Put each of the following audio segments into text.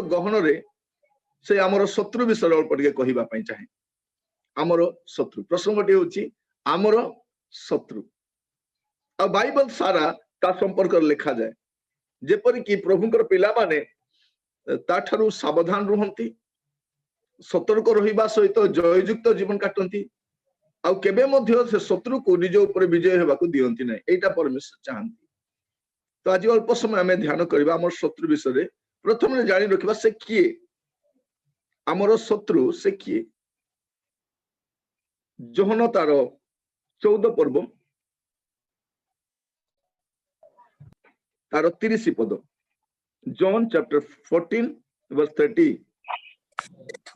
गहन रे से आमर शत्रु विषय अल्प टिके कहिबा पई चाहे आमर शत्रु प्रसंगटी होची आमर शत्रु आ बाइबल सारा ता संपर्क लिखा जाए जेपरि कि प्रभुंकर पिला माने ताठारु सावधान रुहंती सतर्क रहिबा सहित जययुक्त जीवन काटंती आ केबे मध्य से शत्रु को निज ऊपर विजय हेबाकू दियंती नै एटा परमेश्वर चाहंती। तो आज अल्प समय आमे ध्यान करबा हमर शत्रु विषय प्रथम जानि रखिबा से किए हमर शत्रु से किए जोहन तार 14 पर्व तार 30 पद जॉन चैप्टर 14 वर्स 30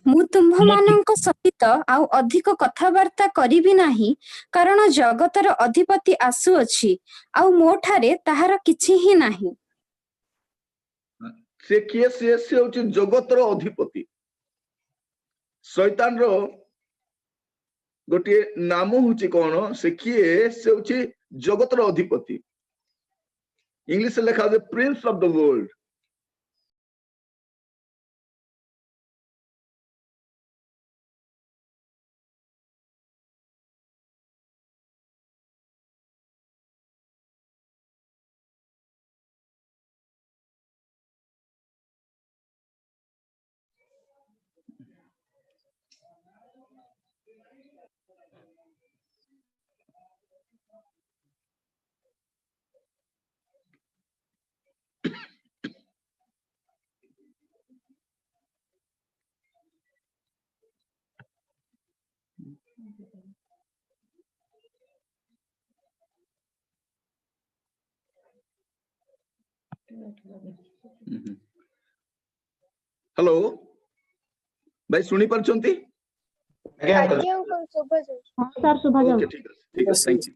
मु तुम्ह मानक सहित आउ अधिक कथावार्ता करिबि नाही कारण जगतर अधिपति आसु अछि आउ मोठारे ताहार किछि ही नाही। से किए से होची जगतर अधिपति शैतान रो गोटे नाम होची कोन से किए से होची जगतर अधिपति इंग्लिश में लिखा है Prince of the world. Hello भाई सुनी परछंती सर सुभा जाऊ ठीक है थैंक यू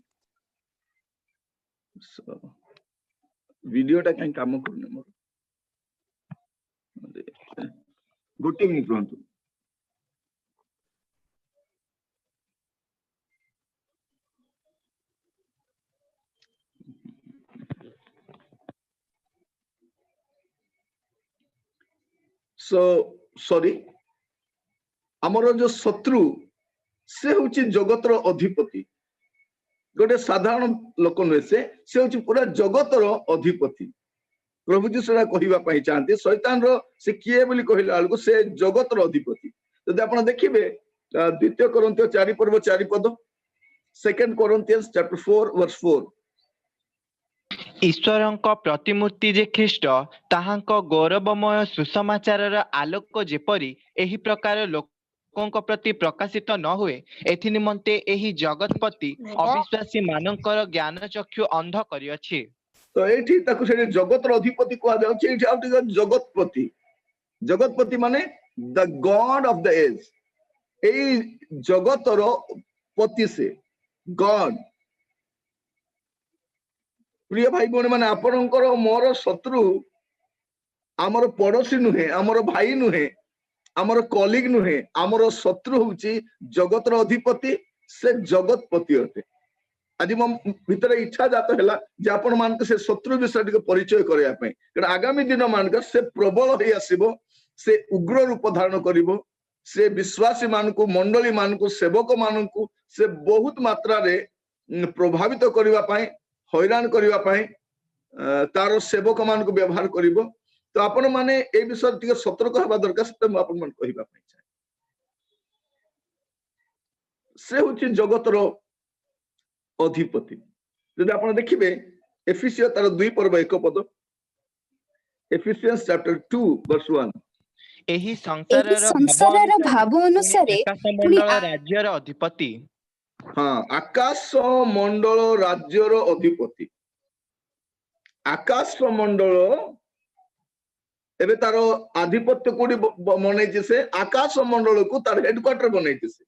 वीडियोटा कहीं काम करने मोर गोटे मिनिट रहंतु। सॉरी हमर जो शत्रु से होची जगतर अधिपति गोटे साधारण लोक नुहे से होची पूरा जगतर अधिपति प्रभु जीशु कहिबा पई चाहते शैतान रो से किए बोली कहिला आलको से जगतर अधिपति यदि आपण देखिबे द्वितीय कोरिन्थियो 4 पर्व 4 पद सेकंड कोरिन्थियंस चैप्टर 4 वर्स 4 ईश्वरଙ୍କ प्रतिमूर्ति जे ख्रीष्ट ताहांक गौरवमय सुसमाचारर आलोक जेपरि एही प्रकार लोकଙ୍କ प्रति प्रकाशित न हुए एथि निमंते एही जगतपति अविश्वासी मानकर ज्ञान चक्षु अंध करियछि। तो एठी ताकु से जगतर अधिपति कहा जाउछि एठी आउटी जगतपति जगतपति माने the god of the age एई जगतर पति से गॉड। प्रिय भाई बहन माने आपनकर मोर शत्रु आमर पड़ोसी नुहे आमर भाई नुहे आमर कलीग नुहे आमर शत्रु होची जगतर अधिपति से जगतपति अटे। आज मो भीतर इच्छा जात हैला जे आपण मान से शत्रु विषय के परिचय करया पई कारण आगामी दिन मान से प्रबल होई आसीबो से उग्र रूप धारण करिवो से विश्वासी मान को मंडली मान को सेवक मान को से बहुत मात्रा रे प्रभावित करबा पई हैरान करबा पई तार सेवक मान को व्यवहार करिवो। तो आपण माने ए विषय टिके सतर्क हबा दरकार से म आपण मान कहिबा पई चाहे से होची जगतर अधिपति। यदि आपण देखिबे एफिसियो तार 2 पर्व 1 पद एफिसियंस चैप्टर 2 वर्स 1 एही संसारर भाव अनुसारे आकाशमंडल राज्यर अधिपति हाँ आकाश मंडल राज्यर अधिपति आकाश मंडल एबे तार आधिपत्य कोडी बनै से आकाश मंडल को तार हेडक्वार्टर बनै से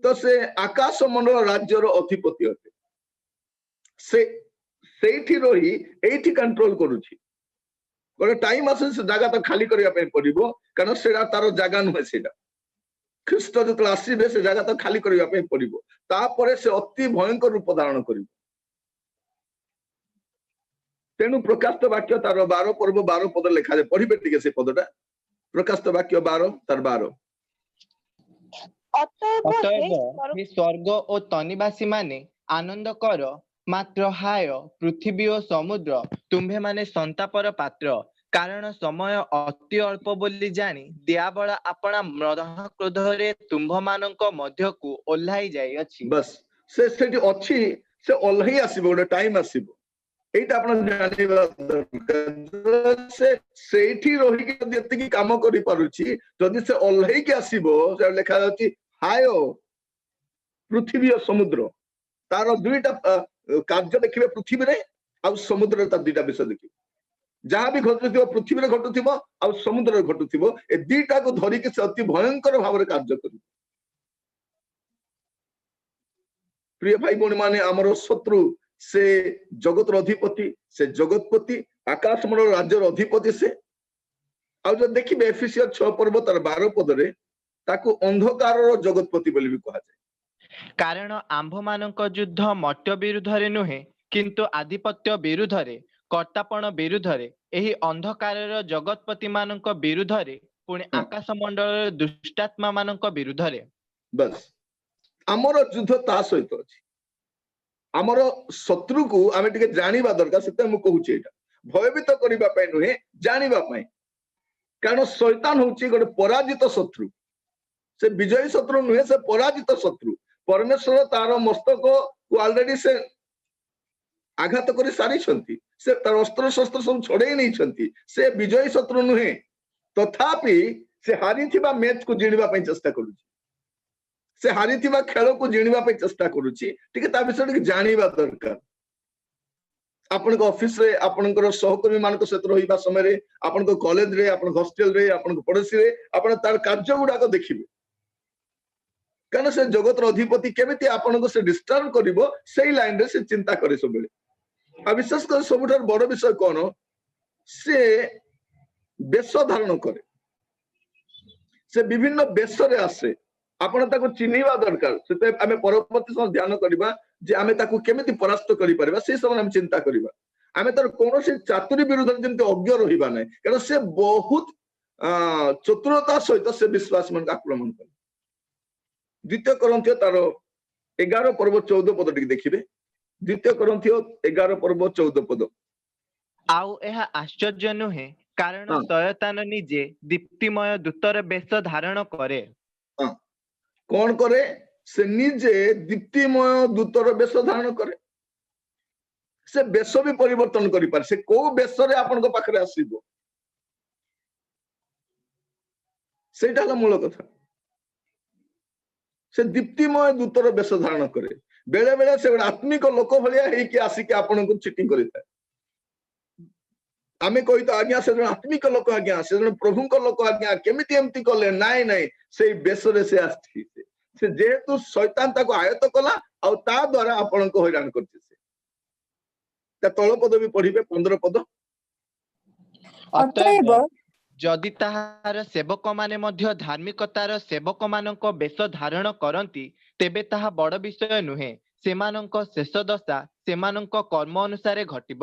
तो से आकाश मंडल राज्यर अधिपति अटे से सेठी रही एठी कंट्रोल करूची गोटे टाइम आसे से जगह तो खाली करिया पे पड़िबो कारण सेडा तार जगह नुहे सेडा ख्रीष्ट जो आसीबे से जगह तो खाली करिया पे पड़िबो तापरे से अति भयंकर रूप धारण करिबो। ତେଣୁ ପ୍ରକାଶିତ ବାକ୍ୟ ତାର 12 ପର୍ବ 12 ପଦ ଲେଖାଯାଏ। ପଢିବେ ଟିକେ ସେ ପଦଟା, ପ୍ରକାଶିତ ବାକ୍ୟ 12 ତାର 12। ଅତଏବ ହେ ଅତଏବ ସ୍ୱର୍ଗ- ହେ ସ୍ୱର୍ଗ ଓ ତନିବାସୀ ମାନେ ଆନନ୍ଦ କର, ମାତ୍ର ହାୟ ପୃଥିବୀ ଓ ସମୁଦ୍ର ତୁମ୍ଭେମାନେ ସନ୍ତାପର ପାତ୍ର, କାରଣ ସମୟ ଅତି ଅଳ୍ପ ବୋଲି ଜାଣି ଦିଆବଳ ଆପଣା ମଦ କ୍ରୋଧରେ ତୁମ୍ଭମାନଙ୍କ ମଧ୍ୟକୁ ଓହ୍ଲାଇ ଯାଇଅଛି। ବସ୍ ସେ ସେଠି ଅଛି, ସେ ଓହ୍ଲେଇ ଆସିବ, ଗୋଟେ ଟାଇମ ଆସିବ। এইটা আপনার জানিবা দরকার। ସେ ସେଇଠି ରହିକି ଯଦି ଏତିକି କାମ କରିପାରୁଛି, ଯଦି ସେ ଓହ୍ଲେଇକି ଆସିବ, ସେ ଲେଖା ଯାଉଛି ହାୟ ପୃଥିବୀ ଓ ସମୁଦ୍ର, ତାର ଦୁଇଟା କାର୍ଯ୍ୟ ଦେଖିବେ ପୃଥିବୀରେ ଆଉ ସମୁଦ୍ରରେ, ତାର ଦୁଇଟା ବିଷୟ ଦେଖିବେ। ଯାହା ବି ଘଟୁଥିବ ପୃଥିବୀରେ ଘଟୁଥିବ ଆଉ ସମୁଦ୍ରରେ ଘଟୁଥିବ, ଏ ଦିଟାକୁ ଧରିକି ସେ ଅତି ଭୟଙ୍କର ଭାବରେ କାର୍ଯ୍ୟ କରିବ। ପ୍ରିୟ ଭାଇ ଭଉଣୀ ମାନେ, ଆମର ଶତ୍ରୁ ସେ ଜଗତର ଅଧିପତି, ସେ ଜଗତପତି, ଆକାଶ ମଣ୍ଡଳ ରାଜ୍ୟର ଅଧିପତି ସେ। ଆଉ ଯଦି ଦେଖିବେ ଏଫିସିୟ 6 ପର୍ବ ତାର 12 ପଦରେ ତାକୁ ଅନ୍ଧକାରର ଜଗତପତି ବୋଲି ବି କୁହାଯାଏ। କାରଣ ଆମ୍ଭମାନଙ୍କ ଯୁଦ୍ଧ ମର୍ତ୍ତ୍ୟ ବିରୁଦ୍ଧରେ ନୁହେଁ, କିନ୍ତୁ ଆଧିପତ୍ୟ ବିରୁଦ୍ଧରେ, କର୍ତ୍ତାପଣ ବିରୁଦ୍ଧରେ, ଏହି ଅନ୍ଧକାରର ଜଗତପତି ମାନଙ୍କ ବିରୁଦ୍ଧରେ, ପୁଣି ଆକାଶ ମଣ୍ଡଳର ଦୁଷ୍ଟାତ୍ମା ମାନଙ୍କ ବିରୁଦ୍ଧରେ। ବସ୍ ଆମର ଯୁଦ୍ଧ ତା ସହିତ ଅଛି। ଆମର ଶତ୍ରୁକୁ ଆମେ ଟିକେ ଜାଣିବା ଦରକାର। ସେଥିପାଇଁ ମୁଁ କହୁଛି ଏଇଟା ଭୟଭୀତ କରିବା ପାଇଁ ନୁହେଁ, ଜାଣିବା ପାଇଁ। କାରଣ ଶୈତାନ ହଉଛି ଗୋଟେ ପରାଜିତ ଶତ୍ରୁ। ସେ ବିଜୟୀ ଶତ୍ରୁ ନୁହେଁ, ସେ ପରାଜିତ ଶତ୍ରୁ। ପରମେଶ୍ୱର ତାର ମସ୍ତକକୁ ଅଲରେଡି ସେ ଆଘାତ କରି ସାରିଛନ୍ତି, ସେ ତାର ଅସ୍ତ୍ର ଶସ୍ତ୍ର ସବୁ ଛଡେଇ ନେଇଛନ୍ତି। ସେ ବିଜୟୀ ଶତ୍ରୁ ନୁହେଁ, ତଥାପି ସେ ହାରିଥିବା ମ୍ୟାଚକୁ ଜିଣିବା ପାଇଁ ଚେଷ୍ଟା କରୁଛି, ସେ ହାରିଥିବା ଖେଳକୁ ଜିଣିବା ପାଇଁ ଚେଷ୍ଟା କରୁଛି। ଟିକେ ତା ବିଷୟରେ ଟିକେ ଜାଣିବା ଦରକାର। ଆପଣଙ୍କ ଅଫିସରେ, ଆପଣଙ୍କର ସହକର୍ମୀ ମାନଙ୍କ ସହିତ ରହିବା ସମୟରେ, ଆପଣଙ୍କ କଲେଜରେ, ଆପଣଙ୍କ ହଷ୍ଟେଲରେ, ଆପଣଙ୍କ ପଡୋଶୀରେ, ଆପଣ ତାର କାର୍ଯ୍ୟ ଗୁଡାକ ଦେଖିବେ। କାରଣ ସେ ଜଗତର ଅଧିପତି କେମିତି ଆପଣଙ୍କୁ ସେ ଡିଷ୍ଟର୍ବ କରିବ, ସେଇ ଲାଇନରେ ସେ ଚିନ୍ତା କରେ ସବୁବେଳେ। ଆଉ ବିଶେଷ କରି ସବୁଠାରୁ ବଡ ବିଷୟ କଣ, ସେ ବେଶ ଧାରଣ କରେ, ସେ ବିଭିନ୍ନ ବେଶରେ ଆସେ। ଆପଣ ତାକୁ ଚିହ୍ନିବା ଦରକାର। ସେଥିପାଇଁ ଆମେ ପରବର୍ତ୍ତୀ ସମୟ ଧ୍ୟାନ କରିବା ଯେ ଆମେ ତାକୁ କେମିତି ପରାସ୍ତ କରିପାରିବା, ସେଇ ସମୟରେ ଆମେ ଚିନ୍ତା କରିବା। ଆମେ ତାର କୌଣସି ଚାତୁରୀ ବିରୁଦ୍ଧରେ ଯେମିତି ଅଜ୍ଞ ରହିବା ନାହିଁ, କାରଣ ସେ ବହୁତ ଚତୁରତା ସହିତ ସେ ବିଶ୍ୱାସ ମାନଙ୍କୁ ଆକ୍ରମଣ କରେ। ଦ୍ୱିତୀୟ କରନ୍ଥୀୟ ତାର 11 ପର୍ବ 14 ପଦ ଟିକେ ଦେଖିବେ। ଦ୍ୱିତୀୟ କରନ୍ଥୀୟ 11 ପର୍ବ 14 ପଦ। ଆଉ ଏହା ଆଶ୍ଚର୍ଯ୍ୟ ନୁହେଁ, କାରଣ ହଁ। ଶୟତାନ ନିଜେ ଦୀପ୍ତିମୟ ଦୂତର ବେଶ ଧାରଣ କରେ। କଣ କରେ? ସେ ନିଜେ ଦୀପ୍ତିମୟ ଦୂତର ବେଶ ଧାରଣ କରେ। ସେ ବେଶ ବି ପରିବର୍ତ୍ତନ କରିପାରେ। ସେ କୋଉ ବେଶରେ ଆପଣଙ୍କ ପାଖରେ ଆସିବ, ସେଇଟା ହେଲା ମୂଳ କଥା। ସେ ଦୀପ୍ତିମୟ ଦୂତର ବେଶ ଧାରଣ କରେ। ବେଳେ ବେଳେ ସେ ଗୋଟେ ଆତ୍ମିକ ଲୋକ ଭଳିଆ ହେଇକି ଆସିକି ଆପଣଙ୍କୁ ଚିଟିଂ କରିଥାଏ। ଆମେ କହିଥାଉ ଆଜ୍ଞା ସେ ଜଣେ ଆତ୍ମିକ ଲୋକ, ଆଜ୍ଞା ସେ ଜଣେ ପ୍ରଭୁଙ୍କ ଲୋକ, ଆଜ୍ଞା କେମିତି ଏମିତି କଲେ। ନାଇଁ ନାଇଁ, ସେଇ ବେଶରେ ସେ ଆସିଛି। ସେ ଯେହେତୁ ଶୈତାନ ତାକୁ ଆୟତ କଲା ଆଉ ତା ଦ୍ଵାରା ଆପଣଙ୍କୁ ହଇରାଣ କରିଛି। ସେ ତା ତଳ ପଦ ବି ପଢିବେ, 15 ପଦ। ଅତଏବ ଅତଏବ ଯଦି ତାହାର ସେବକମାନେ ମଧ୍ୟ ଧାର୍ମିକତାର ସେବକମାନଙ୍କ ବେଶ ଧାରଣ କରନ୍ତି, ତେବେ ତାହା ବଡ଼ ବିଷୟ ନୁହେଁ। ସେମାନଙ୍କ ଶେଷ ଦଶା ସେମାନଙ୍କ କର୍ମ ଅନୁସାରେ ଘଟିବ।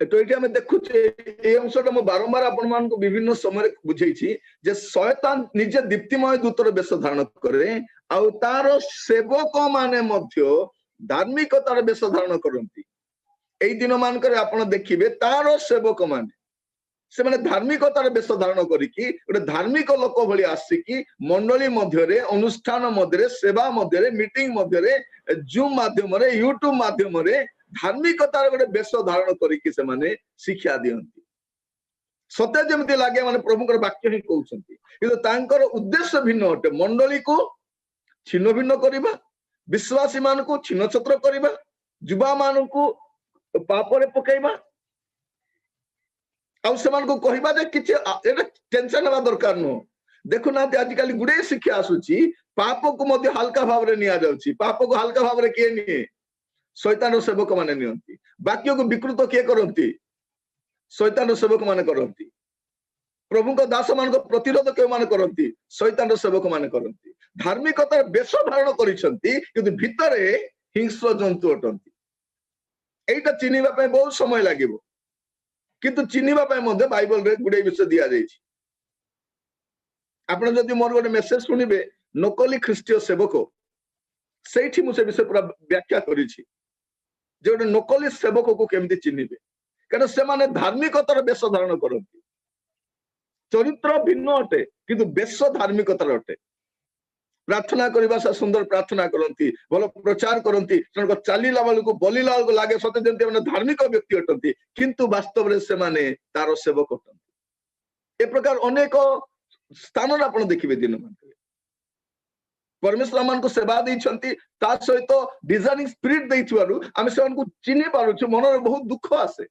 ଏଠି ଆମେ ଦେଖୁଛେ, এই ଅଂଶଟା ମୁଁ ବାରମ୍ବାର ଆପଣମାନଙ୍କୁ ବିଭିନ୍ନ ସମୟରେ ବୁଝେଇଛି ଯେ ଶୟତାନ ନିଜେ ଦୀପ୍ତିମୟ ଦୂତର ବେଶ ଧାରଣ କରେ ଆଉ ତାର ସେବକ ମାନେ ମଧ୍ୟ ଧାର୍ମିକତାର ବେଶ ଧାରଣ କରନ୍ତି। ଏଇ ଦିନ ମାନଙ୍କରେ ଆପଣ ଦେଖିବେ ତାର ସେବକ ମାନେ, ସେମାନେ ଧାର୍ମିକତାର ବେଶ ଧାରଣ କରିକି ଗୋଟେ ଧାର୍ମିକ ଲୋକ ଭଳି ଆସିକି ମଣ୍ଡଳୀ ମଧ୍ୟରେ, ଅନୁଷ୍ଠାନ ମଧ୍ୟରେ, ସେବା ମଧ୍ୟରେ, ମିଟିଂ ମଧ୍ୟରେ, ଜୁମ୍ ମାଧ୍ୟମରେ, ୟୁଟ୍ୟୁବ ମାଧ୍ୟମରେ ଧାର୍ମିକତାର ଗୋଟେ ବେଶ ଧାରଣ କରିକି ସେମାନେ ଶିକ୍ଷା ଦିଅନ୍ତି। ସତେ ଯେମିତି ଲାଗେ ମାନେ ପ୍ରଭୁଙ୍କର ବାକ୍ୟ ହିଁ କହୁଛନ୍ତି, କିନ୍ତୁ ତାଙ୍କର ଉଦ୍ଦେଶ୍ୟ ଭିନ୍ନ ଅଟେ। ମଣ୍ଡଳୀକୁ ଛିନ୍ନ ଭିନ୍ନ କରିବା, ବିଶ୍ୱାସୀ ମାନଙ୍କୁ ଛିନ୍ନ ଛତ୍ର କରିବା, ଯୁବା ମାନଙ୍କୁ ପାପରେ ପକେଇବା, ଆଉ ସେମାନଙ୍କୁ କହିବା ଯେ କିଛି ଏଟା ଟେନସନ ହେବା ଦରକାର ନୁହଁ। ଦେଖୁନାହାନ୍ତି ଆଜିକାଲି ଗୁଡାଏ ଶିକ୍ଷା ଆସୁଛି, ପାପକୁ ମଧ୍ୟ ହାଲକା ଭାବରେ ନିଆଯାଉଛି। ପାପକୁ ହାଲକା ଭାବରେ କିଏ ନିଏ? ଶୈତାନର ସେବକ ମାନେ ନିଅନ୍ତି। ବାକ୍ୟକୁ ବିକୃତ କିଏ କରନ୍ତି? ଶୈତାନର ସେବକ ମାନେ କରନ୍ତି। ପ୍ରଭୁଙ୍କ ଦାସ ମାନଙ୍କ ପ୍ରତିରୋଧ କେଉଁମାନେ କରନ୍ତି? ଶୈତାନର ସେବକ ମାନେ କରନ୍ତି। ଧାର୍ମିକତାର ବେଶ ଧାରଣ କରିଛନ୍ତି, କିନ୍ତୁ ଭିତରେ ହିଂସ୍ର ଜନ୍ତୁ ଅଟନ୍ତି। এইটা ଚିହ୍ନିବା ପାଇଁ ବହୁତ ସମୟ ଲାଗିବ। किंतु चिन्हिबा पय मध्ये बाइबल रे गुडे विषय दिया जायछि। आपण जदि मोर गोटे मेसेज सुनिबे नकली ख्रीष्टीय सेवक सेठी मु से विषय पूरा व्याख्या करिछि जे गोटे नकली सेवक को केमति चिन्हिबे कारण से माने धार्मिकतार वेश धारण करନ୍ତି चरित्र भिन्न अटे किंतु वेश धार्मिकतार अटे प्रार्थना करबा से सुंदर प्रार्थना करନ୍ତି भलो प्रचार करନ୍ତି चालीला बेल को बोलिला बेल को लागे सते जेंति माने धार्मिक व्यक्ति अटନ୍ତି किंतु वास्तव रे से माने तार सेवक अटନ୍ତି ए प्रकार अनेक स्थान रे आपण देखिबे दिन मान परमेश्वर मान को सेवा दैछंती ता सहित डिजाइनिंग स्पिरिट दैथिवारु आमे सेवन को चिन्हि पारुछु मन रे बहुत दुख आसे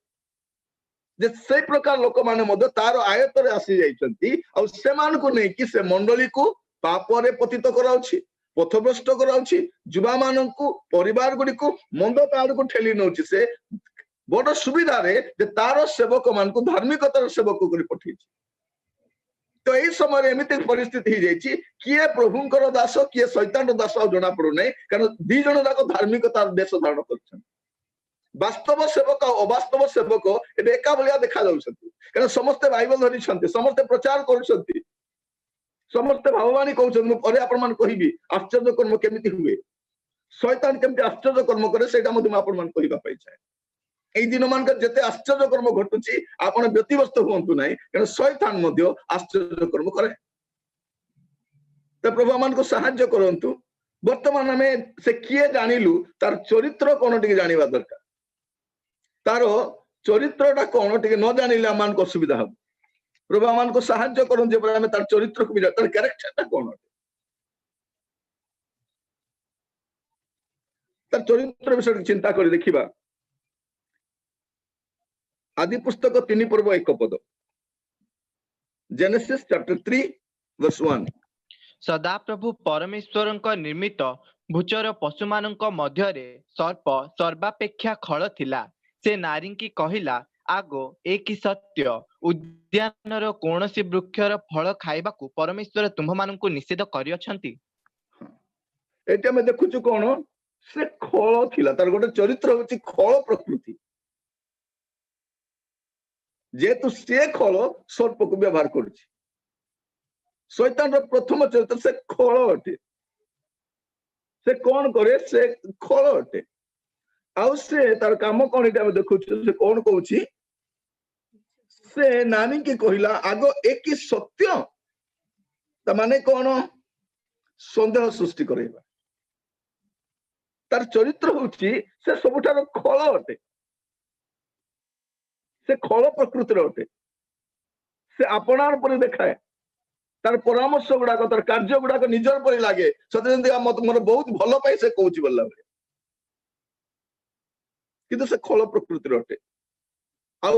जे से प्रकार लोक माने मध्य तार आयत रे आसी जाइछंती आ से मान को नै कि से मंडली को पाप रे पतित कराउछि पथभ्रष्ट कराउछि जुवा मान को परिवार गुडी को मंद ताड़ को ठेली नउछि से बड़ सुविधा रे जे तार सेवक मान को धार्मिकतार सेवक करी पठैछि तो यही समय एमती परिस्थिति हो जाइए किए प्रभुंकर दास किए शैतान दास जना पड़ू ना कारण दी जन जाक धार्मिकता देश धारण कर वास्तव सेवक और अवास्तव सेवक एबे एका भलिया देखा जाउछंती कारण समस्त बाइबल धरि छंती समस्त प्रचार करूछंती समस्त भगवानी कहउछंती परे आपण मान कहिबी आश्चर्य कर्म केमिति हुए शैतान केमिति आश्चर्य कर्म करे सेटा मध्ये आपण मान कहिबा पाइ चाहे এই দিন মানক যেতে আশ্চর্য কর্ম ঘটুছি আপন ব্যতিব্যস্ত হুঁতু নাই কারণ শয়তান মধ্য আশ্চর্য কর্ম করে তো প্রভু আমানকো সাহায্য করন্তু বর্তমান আমি সে কিয়ে জানিলু তার চরিত্র কোন টিকে জানিবা দরকার তার চরিত্রটা কোন টিকে ন জানিলে আমানকো অসুবিধা হবে প্রভু আমানকো সাহায্য করুন যে আমি তার চরিত্রকে বুঝা তার ক্যারেক্টারটা কোন তার চরিত্র বিষয়ে চিন্তা করে দেখিবা आदि पुस्तक 3 पर्व 1 पद जेनेसिस चैप्टर 3 वर्स 1 सदा प्रभु परमेश्वरଙ୍କ निर्मित भूचर पशुମାନଙ୍କ ମଧ୍ୟରେ सर्प सर्वापेक्षा खळ थिला से नारी की कहिला आगो एक सत्य उद्यानर कोनसी वृक्षर फल खाइबाकू परमेश्वर तुम्भମାନଙ୍କୁ निषेध करियछंती एटा में देखुछु कोन से खळ थिला तार गोटे चरित्र होची खळ प्रकृति जेतु से खळ सर्प को व्यवहार करुछि शैतान रो प्रथम चरित्र से खळ अटे से कोन करे से खळ अटे आउ से तार काम कोन इटा हम देखुछु से कोन कहउछि से नानी के कहिला आगो एक सत्य त माने कोन संदेह सृष्टि करेबा तार चरित्र होछि से सबुठार खळ अटे से खळ प्रकृतिर अटे से आपणार पर देखाए तार परामर्श गुडाक तार कार्य गुडाक निजर पर लागे सते जंती मोर बहुत भलो पाई से कहउछि बोलला किंतु से खळ प्रकृतिर अटे आ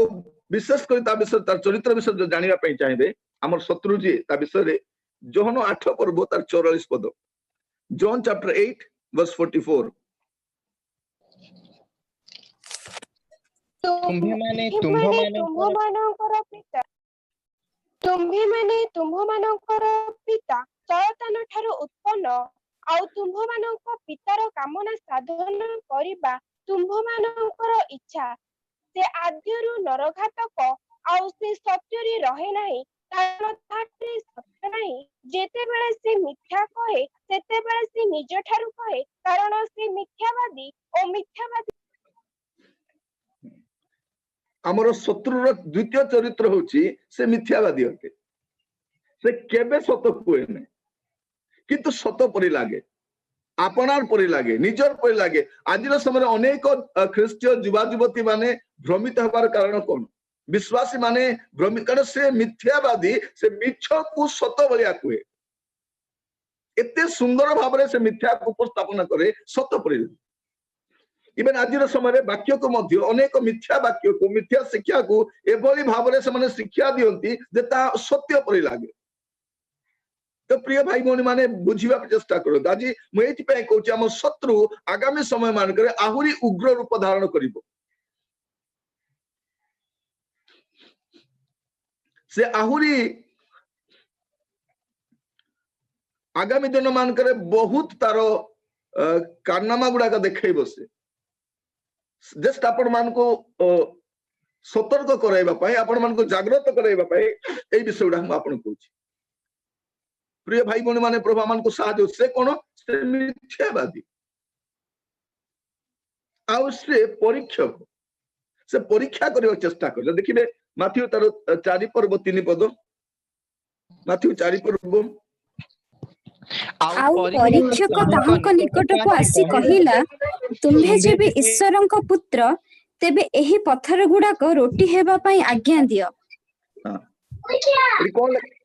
विशेष कर ता विषय तार चरित्र विषय जो जानिबा पई चाहिबे हमर शत्रु जी ता विषय रे जोहन 8 पर्व तार 44 पद जॉन चैप्टर 8 वर्स 44 तुम्भे माने तुम्भମାନଙ୍କର ପିତା ଶୟତାନ ଠାରୁ ଉତ୍ପନ୍ନ ଆଉ ତୁମ୍ଭମାନଙ୍କ ପିତାର କାମନା ସାଧନ କରିବା ତୁମ୍ଭମାନଙ୍କର ଇଚ୍ଛା ସେ ଆଦ୍ୟରୁ ନରଘାତକ ଆଉ ସେ ସତ୍ୟରେ ରହେ ନାହିଁ କାରଣ ତାହାରେ ସତ୍ୟ ନାହିଁ ଯେତେବେଳେ ସେ ମିଥ୍ୟା କହେ ସେତେବେଳେ ସେ ନିଜ ଠାରୁ କହେ କାରଣ ସେ ମିଥ୍ୟାବାଦୀ ଓ ମିଥ୍ୟାବାଦୀ हमर शत्रुर द्वितीय चरित्र होची से मिथ्यावादी अटे से केबे सत कुए नै किंतु सत परि लागे आपनार परि लागे निजर परि लागे आजिर समय अनेक ख्रिस्टीय युवा युवती माने भ्रमित हबार कारण कोन विश्वासी माने भ्रमित कारण से मिथ्यावादी से मिछ को सत बलिया कुए एते सुंदर भाबरे से मिथ्या को उपस्थापन करे सत परि इबन आजिर समय वाक्य को मध्य अनेक मिथ्या वाक्य को मिथ्या शिक्षा को एभली भावरे से माने शिक्षा दियंती जे ता सत्य परि लागे तो प्रिय भाई भौणी माने बुझिबा चेष्टा करो आज मु एथि पय कहूची हम शत्रु आगामी समय मान करे आहुरी उग्र रूप धारण करिवो से आहुरी आगामी दिन मान करे बहुत तारो कारनामा गुडा का देखै बसे जस्ट आपण मान को ସତର୍କ କରାଇବା ପାଇଁ ଆପଣମାନଙ୍କୁ ଜାଗ୍ରତ କରାଇବା ପାଇଁ ଏଇ ବିଷୟ ଗୁଡା ମୁଁ ଆପଣଙ୍କୁ କହୁଛି। ପ୍ରିୟ ଭାଇ ଭଉଣୀ ମାନେ ପ୍ରଭୁ ଆମମାନଙ୍କୁ ସାହାଯ୍ୟ ସେ କଣ ସେ ମିଥ୍ୟାବାଦୀ ଆଉ ସେ ପରୀକ୍ଷକ ସେ ପରୀକ୍ଷା କରିବାକୁ ଚେଷ୍ଟା କଲେ। ଦେଖିବେ ମାଥିଉ ତାର 4 ପର୍ବ 3 ପଦ ମାଥିଉ 4 ପର୍ବ ଆଉ ପରୀକ୍ଷକ ତାହାଙ୍କ ନିକଟକୁ ଆସି କହିଲା, ତୁମ୍ଭେ ଯେବେ ଈଶ୍ୱରଙ୍କ ପୁତ୍ର, ତେବେ ଏହି ପଥର ଗୁଡାକ ରୋଟି ହେବା ପାଇଁ ଆଜ୍ଞା ଦିଅ।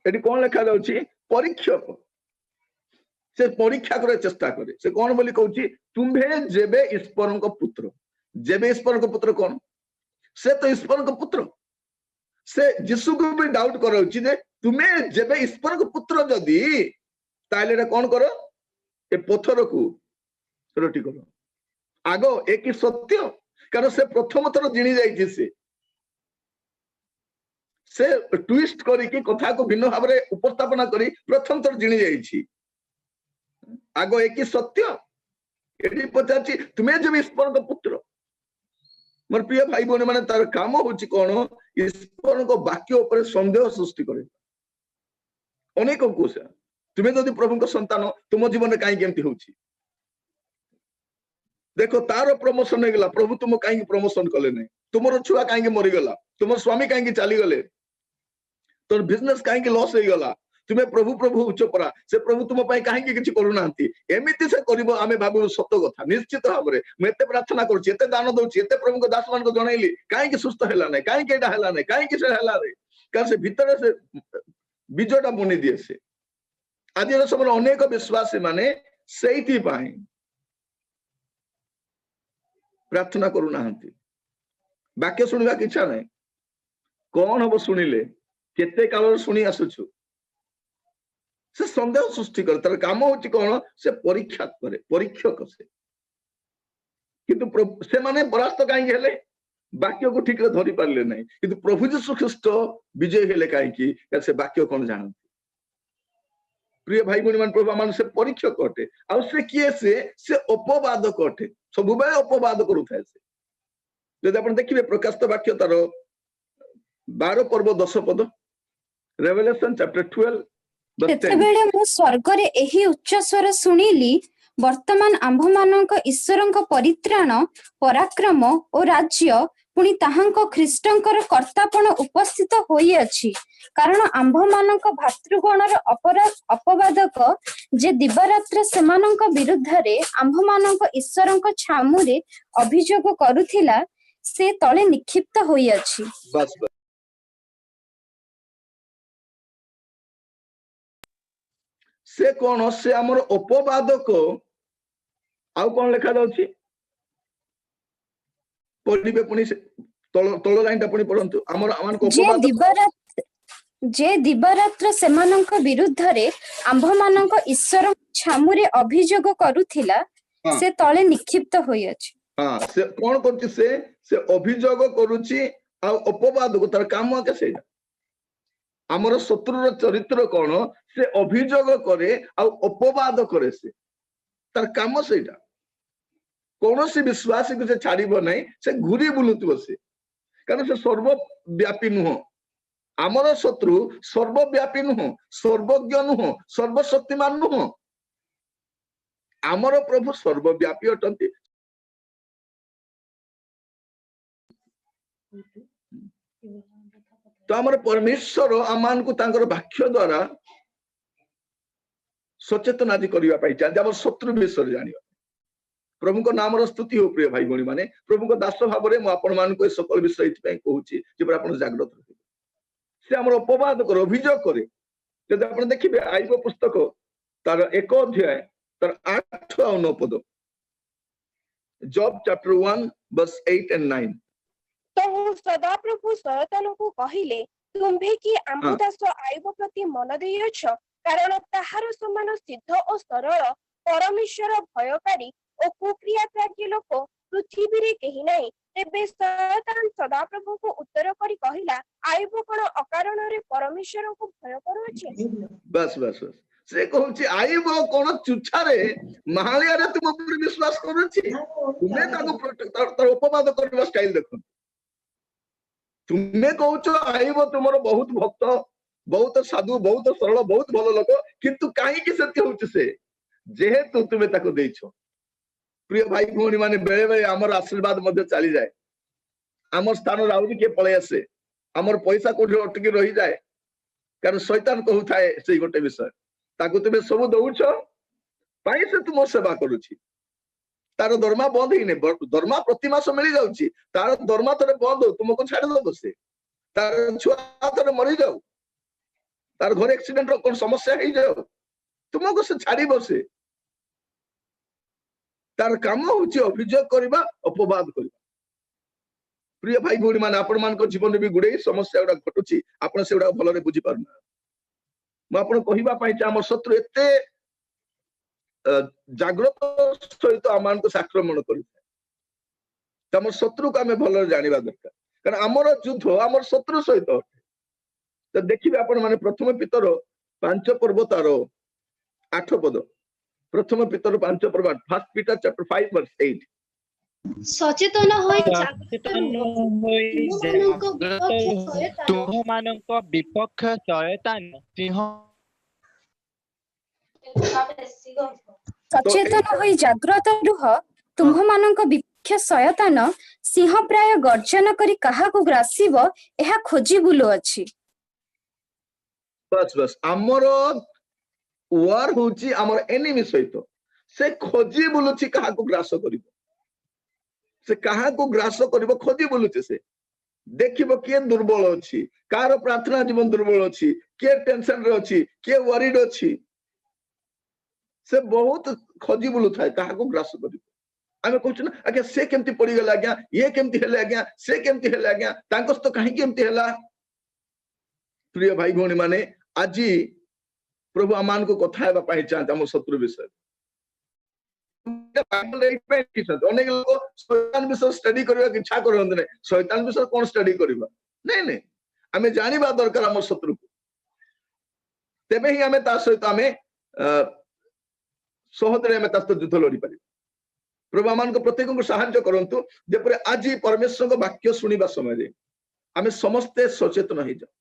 ଏଠି କଣ ଲେଖା ଯାଉଛି? ପରୀକ୍ଷକ ସେ ପରୀକ୍ଷା କରିବାକୁ ଚେଷ୍ଟା କରେ। ସେ କଣ ବୋଲି କହୁଛି? ତୁମ୍ଭେ ଯେବେ ଈଶ୍ୱରଙ୍କ ପୁତ୍ର। ଯେବେ ଈଶ୍ୱରଙ୍କ ପୁତ୍ର କଣ? ସେ ତ ଈଶ୍ୱରଙ୍କ ପୁତ୍ର। ସେ ଯୀଶୁକୁ ବି ଡାଉଟ କରାଉଛି ଯେ ତୁମେ ଯେବେ ଈଶ୍ୱରଙ୍କ ପୁତ୍ର ଯଦି, ତାହେଲେ ଏଟା କଣ କର? ଏ ପଥରକୁ ରୋଟି କର। ଆଗ ଏ କି ସତ୍ୟ? କାରଣ ସେ ପ୍ରଥମ ଥର ଜିଣି ଯାଇଛି। ସେ ଟ୍ୱିଷ୍ଟ କରିକି କଥାକୁ ଭିନ୍ନ ଭାବରେ ଉପସ୍ଥାପନା କରି ପ୍ରଥମ ଥର ଜିଣି ଯାଇଛି। ଆଗ ଏ କି ସତ୍ୟ? ଏଠି ପଚାରୁଛି ତୁମେ ଯେବେ ଈଶ୍ୱରଙ୍କ ପୁତ୍ର। ମୋର ପ୍ରିୟ ଭାଇ ଭଉଣୀ ମାନେ ତାର କାମ ହଉଛି କଣ? ଈଶ୍ୱରଙ୍କ ବାକ୍ୟ ଉପରେ ସନ୍ଦେହ ସୃଷ୍ଟି କରେ। ଅନେକ କୋଷ ତୁମେ ଯଦି ପ୍ରଭୁଙ୍କ ସନ୍ତାନ, ତୁମ ଜୀବନରେ କାହିଁକି ଏମିତି ହଉଛି? ଦେଖ ତାର ପ୍ରମୋଶନ ହେଇଗଲା, ପ୍ରଭୁ ତୁମ କାହିଁକି ପ୍ରମୋଶନ କଲେ ନାହିଁ? ତୁମର ଛୁଆ କାହିଁକି ମରିଗଲା? ତୁମର ସ୍ୱାମୀ କାହିଁକି ଚାଲିଗଲେ? ତୋର ବିଜନେସ କାହିଁକି ଲସ୍ ହେଇଗଲା? ତୁମେ ପ୍ରଭୁ ପ୍ରଭୁ ଉଚ୍ଚ ପରା, ସେ ପ୍ରଭୁ ତୁମ ପାଇଁ କାହିଁକି କିଛି କରୁନାହାନ୍ତି? ଏମିତି ସେ କରିବ ଆମେ ଭାବିବୁ ସତ କଥା। ନିଶ୍ଚିତ ଭାବରେ ମୁଁ ଏତେ ପ୍ରାର୍ଥନା କରୁଛି, ଏତେ ଦାନ ଦଉଛି, ଏତେ ପ୍ରଭୁଙ୍କ ଦାସ ମାନଙ୍କୁ ଜଣେଇଲି, କାହିଁକି ସୁସ୍ଥ ହେଲା ନାହିଁ? କାହିଁକି ଏଇଟା ହେଲା ନାହିଁ? କାହିଁକି ସେ ହେଲା ନାହିଁ? କାରଣ ସେ ଭିତରେ ସେ ବୀଜଟା ବୁଣି ଦିଏ। ସେ ଆଜିର ସମୟରେ ଅନେକ ବିଶ୍ୱାସୀ ମାନେ ସେଇଥିପାଇଁ ପ୍ରାର୍ଥନା କରୁନାହାନ୍ତି। ବାକ୍ୟ ଶୁଣିବାକୁ ଇଚ୍ଛା ନାହିଁ। କଣ ହବ ଶୁଣିଲେ? କେତେ କାଳରୁ ଶୁଣି ଆସୁଛୁ। ସେ ସନ୍ଦେହ ସୃଷ୍ଟି କରେ। ତାର କାମ ହଉଛି କଣ? ସେ ପରୀକ୍ଷା କରେ, ପରୀକ୍ଷକ ସେ। କିନ୍ତୁ ସେମାନେ ପରାସ୍ତ କାହିଁକି ହେଲେ? ବାକ୍ୟକୁ ଠିକରେ ଧରି ପାରିଲେ ନାହିଁ। କିନ୍ତୁ ପ୍ରଭୁ ଯୀଶୁ ଖ୍ରୀଷ୍ଟ ବିଜୟ ହେଲେ କାହିଁକି? ସେ ବାକ୍ୟ କଣ ଜାଣନ୍ତି। ପ୍ରିୟ ଭାଇ ଭଉଣୀ ମାନେ ପ୍ରଭୁ ମାନେ ସେ ପରୀକ୍ଷକ ଅଟେ। ଆଉ ସେ କିଏ? ସେ ଅପବାଦକ ଅଟେ। ସବୁବେଳେ ଅପବାଦ କରୁଥାଏ ସେ। ଯଦି ଆପଣ ଦେଖିବେ ପ୍ରକାଶିତ ବାକ୍ୟ ତାର 12 ପର୍ବ 10 ପଦ, ରେଭେଲେସନ ଚାପ୍ଟର 12 ସେତେବେଳେ ମୁଁ ସ୍ୱର୍ଗରେ ଏହି ଉଚ୍ଚ ସ୍ୱର ଶୁଣିଲି, ବର୍ତ୍ତମାନ ଆମ୍ଭମାନଙ୍କ ଈଶ୍ୱରଙ୍କ ପରିତ୍ରାଣ, ପରାକ୍ରମ ଓ ରାଜ୍ୟ ପୁଣି ତାହାଙ୍କ ଖ୍ରୀଷ୍ଟଙ୍କର କର୍ତ୍ତାପଣ ଉପସ୍ଥିତ ହୋଇଅଛି। କାରଣ ଆମ୍ଭମାନଙ୍କ ଭାତୃଗଣର ଅପବାଦକ ଯେ ଦିବାରାତ୍ର ସେମାନଙ୍କ ବିରୁଦ୍ଧରେ ଆମ୍ଭମାନଙ୍କ ଈଶ୍ୱରଙ୍କ ଛାମୁରେ ଅଭିଯୋଗ କରୁଥିଲା, ସେ ତଳେ ନିକ୍ଷିପ୍ତ ହୋଇଅଛି। ସେ କଣ? ସେ ଆମର ଅପବାଦକ। ଆଉ କଣ ଲେଖା ଯାଉଛି? ପଢିବେ ପୁଣି ତଳ ଲାଇନଟା ପୁଣି ପଢନ୍ତୁ। ଆମର ଯେ ଦିବାରାତ୍ର ସେମାନଙ୍କ ବିରୁଦ୍ଧରେ ଆମ୍ଭମାନଙ୍କ ଈଶ୍ୱର ଛାମୁରେ ଅଭିଯୋଗ କରୁଥିଲା, ସେ ତଳେ ନିକ୍ଷିପ୍ତ ହୋଇଅଛି। ସେ କଣ କରୁଛି? ସେ ଅଭିଯୋଗ କରୁଛି ଆଉ ଅପବାଦକୁ, ତାର କାମ ଆକେ ସେଇଟା। ଆମର ଶତ୍ରୁର ଚରିତ୍ର କଣ? ସେ ଅଭିଯୋଗ କରେ ଆଉ ଅପବାଦ କରେ। ସେ ତାର କାମ ସେଇଟା। କୌଣସି ବିଶ୍ୱାସୀକୁ ସେ ଛାଡିବ ନାହିଁ। ସେ ଘୁରି ବୁଲୁଥିବ ସେ, କାରଣ ସେ ସର୍ବବ୍ୟାପୀ ନୁହଁ। ଆମର ଶତ୍ରୁ ସର୍ବବ୍ୟାପୀ ନୁହଁ, ସର୍ବଜ୍ଞ ନୁହଁ, ସର୍ବଶକ୍ତିମାନ ନୁହଁ। ଆମର ପ୍ରଭୁ ସର୍ବବ୍ୟାପୀ ଅଟନ୍ତି। ତ ଆମର ପରମେଶ୍ୱର ଆମମାନଙ୍କୁ ତାଙ୍କର ବାକ୍ୟ ଦ୍ଵାରା ସଚେତନ ଆଜି କରିବା ପାଇଁ ଚାହାନ୍ତି, ଆମର ଶତ୍ରୁ ବିଷୟରେ ଜାଣିବା। ପ୍ରଭୁଙ୍କ ନାମର ସ୍ତୁତି ହଉ। ପ୍ରିୟ ଭାଇ ଭଉଣୀ ମାନେ, ପ୍ରଭୁଙ୍କ ଦାସ ଭାବରେ ମୁଁ ଆପଣ ମାନଙ୍କୁ ଏ ସକଳ ବିଷୟ ଏଥିପାଇଁ କହୁଛି ଯେପରି ଆପଣ ଜାଗ୍ରତ ରହିବେ। ସେ ଆମର ଅପବାଦ କରେ, ଅଭିଯୋଗ କରେ। ଯଦି ଆପଣ ଦେଖିବେ ଆଇବ ପୁସ୍ତକ ତାର 1 ଅଧ୍ୟାୟ ତାର 8 ଆଉ 9 ପଦ, ଜବ୍ ଚାପ୍ଟର 1 verse 8 and 9। ତହୁ ସଦାପ୍ରଭୁ ଶୟତାନକୁ କହିଲେ, ତୁମ୍ଭେ କି ଆମ୍ଭ ଦାସ ଆଇବ ପ୍ରତି ମନ ଦେଇଅଛ? କାରଣ ତାହାର ସମାନ ସିଦ୍ଧ ଓ ସରଳ, ପରମେଶ୍ୱର ଭୟକାରୀ ଓ କୁକ୍ରିୟା ତ୍ୟାଗୀ ଲୋକ ପୃଥିବୀରେ କେହି ନାହିଁ। ତେବେ ଶୟତାନ ସଦାପ୍ରଭୁଙ୍କୁ ଉତ୍ତର କରି କହିଲା, ଆଇବ କଣ ଅକାରଣରେ ପରମେଶ୍ୱରଙ୍କୁ ଭୟ କରୁଅଛି? ବାସ୍ ବାସ୍ ବାସ୍। ସେ କହୁଛି ଆଇବ କଣ ଚୁଚ୍ଛାରେ ମାହାଳିଆରେ ତୁମ ଉପରେ ବିଶ୍ୱାସ କରୁଛି। ତୁମେ ତାକୁ ତାର ଉପବାଦ କରିବା ଷ୍ଟାଇଲ ଦେଖନ୍ତୁ। ତୁମେ କହୁଛ ଆଇବ ତୁମର ବହୁତ ଭକ୍ତ, ବହୁତ ସାଧୁ, ବହୁତ ସରଳ, ବହୁତ ଭଲ ଲୋକ, କିନ୍ତୁ କାହିଁକି ସେମିତି ହଉଛି ସେ? ଯେହେତୁ ତୁମେ ତାକୁ ଦେଇଛ। ପ୍ରିୟ ଭାଇ ଭଉଣୀ ମାନେ, ବେଳେ ବେଳେ ଆମର ଆଶୀର୍ବାଦ ମଧ୍ୟ ଚାଲିଯାଏ, ଆମର ସ୍ଥାନରେ ଆଉ କିଏ ପଳେଇ ଆସେ, ଆମର ପଇସା କୋଉଠି ଅଟକି ରହିଯାଏ, କାରଣ ଶୈତାନ କହୁଥାଏ ସେଇ ଗୋଟେ ବିଷୟ, ତାକୁ ତୁମେ ସବୁ ଦଉଛ ପାଇଁ ସେ ତୁମ ସେବା କରୁଛି। ତାର ଦରମା ବନ୍ଦ ହେଇନି, ଦରମା ପ୍ରତି ମାସ ମିଳି ଯାଉଛି, ତାର ଦରମା ଥରେ ବନ୍ଦ ହଉ, ତୁମକୁ ଛାଡିଦବ ସେ। ତାର ଛୁଆ ଥରେ ମରିଯାଉ, ତାର ଘରେ ଆକ୍ସିଡେଣ୍ଟ ର କଣ ସମସ୍ୟା ହେଇଯାଉ, ତୁମକୁ ସେ ଛାଡିବ ସେ। ତାର କାମ ହଉଛି ଅଭିଯୋଗ କରିବା, ଅପବାଦ କରିବା। ପ୍ରିୟ ଭାଇ ଭଉଣୀ ମାନେ, ଆପଣ ମାନଙ୍କ ଜୀବନରେ ବି ଗୁଡେ ସମସ୍ୟା ଗୁଡା ଘଟୁଛି, ଆପଣ ସେଗୁଡା ଭଲରେ ବୁଝିପାରୁନାହାନ୍ତି। ମୁଁ ଆପଣ କହିବା ପାଇଁ ଆମ ଶତ୍ରୁ ଏତେ ଜାଗ୍ରତ ସହିତ ଆମମାନଙ୍କୁ ଆକ୍ରମଣ କରିଥାଏ। ତମ ଶତ୍ରୁକୁ ଆମେ ଭଲରେ ଜାଣିବା ଦରକାର, କାରଣ ଆମର ଯୁଦ୍ଧ ଆମର ଶତ୍ରୁ ସହିତ ଅଟେ। ତ ଦେଖିବେ ଆପଣ ମାନେ, ପ୍ରଥମ ପିତର 5 ପର୍ବ ତାର 8 ପଦ, ପ୍ରଥମ ପିତର 5 ପର୍ବ, 1 Peter chapter 5 verse 8। ସଚେତନ ହୋଇ ତୁମମାନଙ୍କ ବିପକ୍ଷ ଶୟତାନ ସିଂହ ସଚେତନ ହୋଇ ଜାଗ୍ରତ ରୁହ, ତୁମ୍ଭମାନଙ୍କ ବିପକ୍ଷ ଶୟତାନ ସିଂହ ପ୍ରାୟ ଗର୍ଜନ କରି କାହାକୁ ଗ୍ରାସିବ ଏହା ଖୋଜି ବୁଲୁଅଛି। ବସ୍ ବସ୍, ଆମର ୱାର ହଉଛି ଆମର ଏନିମି ସହିତ, ସେ ଖୋଜି ବୁଲୁଛି କାହାକୁ ଗ୍ରାସ କରିବ। ସେ କାହାକୁ ଗ୍ରାସ କରିବ ଖୋଜି ବୁଲୁଛି। ସେ ଦେଖିବ କିଏ ଦୁର୍ବଳ ଅଛି, କାହାର ପ୍ରାର୍ଥନା ଜୀବନ ଦୁର୍ବଳ ଅଛି, କିଏ ଟେନସନ ରେ ଅଛି, କିଏ ୱାରିଡ ଅଛି, ସେ ବହୁତ ଖୋଜି ବୁଲୁଥାଏ କାହାକୁ ଗ୍ରାସ କରିବ। ଆମେ କହୁଛୁ ନା ଆଜ୍ଞା ସେ କେମିତି ପଡିଗଲା, ଆଜ୍ଞା ଇଏ କେମିତି ହେଲେ, ଆଜ୍ଞା ସେ କେମିତି ହେଲେ, ଆଜ୍ଞା ତାଙ୍କ ସହିତ କାହିଁକି ଏମିତି ହେଲା। ପ୍ରିୟ ଭାଇ ଭଉଣୀ ମାନେ, ଆଜି ପ୍ରଭୁ ଆମମାନଙ୍କୁ କଥା ହେବା ପାଇଁ ଚାହାନ୍ତି ଆମ ଶତ୍ରୁ ବିଷୟରେ। ଅନେକ ଲୋକ ଶୈତାନ ବିଷୟ ଷ୍ଟଡି କରିବାକୁ ଇଚ୍ଛା କରନ୍ତି ନାହିଁ। ଶୈତାନ ବିଷୟ କଣ ଷ୍ଟଡି କରିବା? ନାଇଁ ନାଇଁ, ଆମେ ଜାଣିବା ଦରକାର ଆମ ଶତ୍ରୁକୁ, ତେବେ ହିଁ ଆମେ ତା ସହିତ ଆମେ ସହଜରେ ଆମେ ତା ସହିତ ଯୁଦ୍ଧ ଲଢିପାରିବା। ପ୍ରଭୁ ଆମମାନଙ୍କ ପ୍ରତ୍ୟେକଙ୍କୁ ସାହାଯ୍ୟ କରନ୍ତୁ, ଯେପରି ଆଜି ପରମେଶ୍ୱରଙ୍କ ବାକ୍ୟ ଶୁଣିବା ସମୟରେ ଆମେ ସମସ୍ତେ ସଚେତନ ହେଇଯାଉ।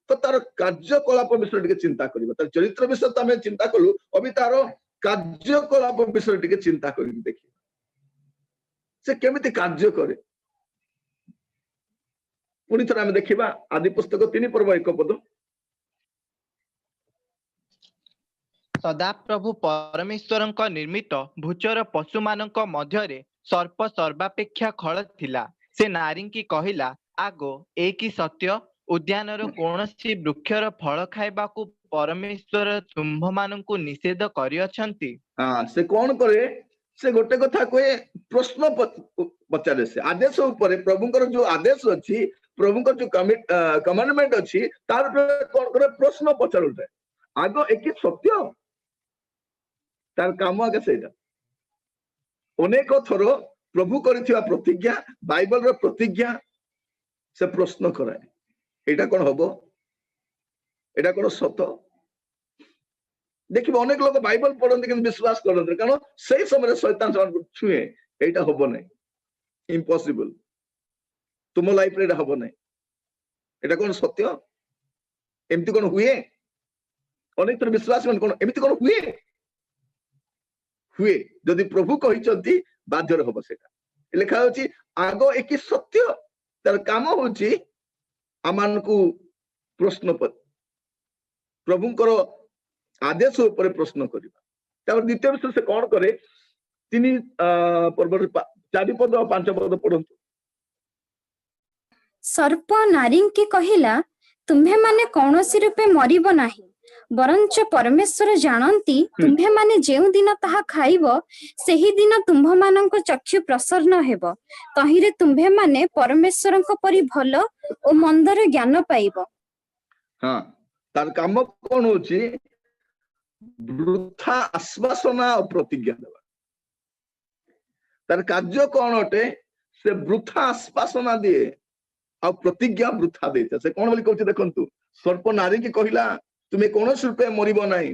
ତ ତାର କାର୍ଯ୍ୟକଳାପ ବିଷୟରେ ଟିକେ ଚିନ୍ତା କରିବା। ତାର ଚରିତ୍ର ବିଷୟରେ ତ ଆମେ ଚିନ୍ତା କଲୁ, ଅବି ତାର କାର୍ଯ୍ୟକଳାପ ବିଷୟରେ ଟିକେ ଚିନ୍ତା କରିକି ଦେଖିବା ସେ କେମିତି କାର୍ଯ୍ୟ କରେ। ପୁଣି ଥରେ ଆମେ ଦେଖିବା ଆଦି ପୁସ୍ତକ 3 ପର୍ବ 1 ପଦ। ସଦାପ୍ରଭୁ ପରମେଶ୍ୱରଙ୍କ ନିର୍ମିତ ଭୂଚର ପଶୁମାନଙ୍କ ମଧ୍ୟରେ ସର୍ପ ସର୍ବାପେକ୍ଷା ଖଳ ଥିଲା। ସେ ନାରୀଙ୍କି କହିଲା, ଆଗ ଏ କି ସତ୍ୟ, ଉଦ୍ୟାନର କୌଣସି ବୃକ୍ଷର ଫଳ ଖାଇବାକୁ ପରମେଶ୍ୱର ତୁମ୍ଭମାନଙ୍କୁ ନିଷେଧ କରିଅଛନ୍ତି? ସେ କଣ କରେ? ସେ ଗୋଟେ କଥା କହେ, ପ୍ରଶ୍ନ ପଚାରେ। ସେ ଆଦେଶ ଉପରେ, ପ୍ରଭୁଙ୍କର ଯୋଉ ଆଦେଶ ଅଛି, ପ୍ରଭୁଙ୍କର ଯୋଉ କମାଣ୍ଡମେଣ୍ଟ ଅଛି, ତାର କଣ କରେ? ପ୍ରଶ୍ନ ପଚାରୁଥାଏ। ଆଗ ଏ କି ସତ୍ୟ, ତାର କାମ ଆଗେ ସେଇଟା। ଅନେକ ଥର ପ୍ରଭୁ କରିଥିବା ପ୍ରତିଜ୍ଞା, ବାଇବଲର ପ୍ରତିଜ୍ଞା ସେ ପ୍ରଶ୍ନ କରାଏ, ଏଇଟା କଣ ହବ, ଏଇଟା କଣ ସତ? ଦେଖିବେ ଅନେକ ଲୋକ ବାଇବଲ ପଢନ୍ତି କିନ୍ତୁ ବିଶ୍ୱାସ କରନ୍ତି, କାରଣ ସେଇ ସମୟରେ ଶୈତାନ ସେମାନଙ୍କୁ ଛୁଏଁ, ଏଇଟା ହବ ନାହିଁ, ଇମ୍ପସିବଲ, ତୁମ ଲାଇଫରେ ଏଇଟା ହବ ନାହିଁ, ଏଇଟା କଣ ସତ୍ୟ, ଏମିତି କଣ ହୁଏ? ଅନେକ ଥର ବିଶ୍ୱାସ କରନ୍ତି, କଣ ଏମିତି କଣ ହୁଏ? ହୁଏ, ଯଦି ପ୍ରଭୁ କହିଛନ୍ତି ବାଧ୍ୟରେ ହବ। ସେଇଟା ଲେଖା ହଉଛି ଆଗ ଏ କି ସତ୍ୟ, ତାର କାମ ହଉଛି ଆମମାନଙ୍କୁ ପ୍ରଶ୍ନ, ପ୍ରଭୁଙ୍କର ଆଦେଶ ଉପରେ ପ୍ରଶ୍ନ କରିବା। ତାପରେ ଦ୍ୱିତୀୟ ବିଷୟ ସେ କଣ କରେ? 3 ପର୍ବର 4 ପଦ ଆଉ 5 ପଦ ପଢନ୍ତୁ। ସର୍ପ ନାରୀଙ୍କି କହିଲା, ତୁମ୍ଭେମାନେ କୌଣସି ରୂପେ ମରିବ ନାହିଁ, ବରଞ୍ଚ ପରମେଶ୍ୱର ଜାଣନ୍ତି ତୁମ୍ଭେମାନେ ଯେଉଁ ଦିନ ତାହା ଖାଇବ, ସେହି ଦିନ ତୁମ୍ଭମାନଙ୍କ ଚକ୍ଷୁ ପ୍ରସନ୍ନ ହେବ, ତହିଁରେ ତୁମ୍ଭେମାନେ ପରମେଶ୍ୱରଙ୍କ ପରି ଭଲ ଓ ମନ୍ଦର ଜ୍ଞାନ ପାଇବ। ତାର କାମ କଣ ହଉଛି? ବୃଥା ଆଶ୍ବାସନା ଓ ପ୍ରତିଜ୍ଞା ଦେବା। ତାର କାର୍ଯ୍ୟ କଣ ଅଟେ? ସେ ବୃଥା ଆଶ୍ବାସନା ଦିଏ ଆଉ ପ୍ରତିଜ୍ଞା ବୃଥା ଦେଇଥାଏ। ସେ କଣ ବୋଲି କହୁଛି ଦେଖନ୍ତୁ, ସର୍ପ ନାରୀକି କହିଲା ତୁମେ କୌଣସି ରୂପେ ମରିବ ନାହିଁ,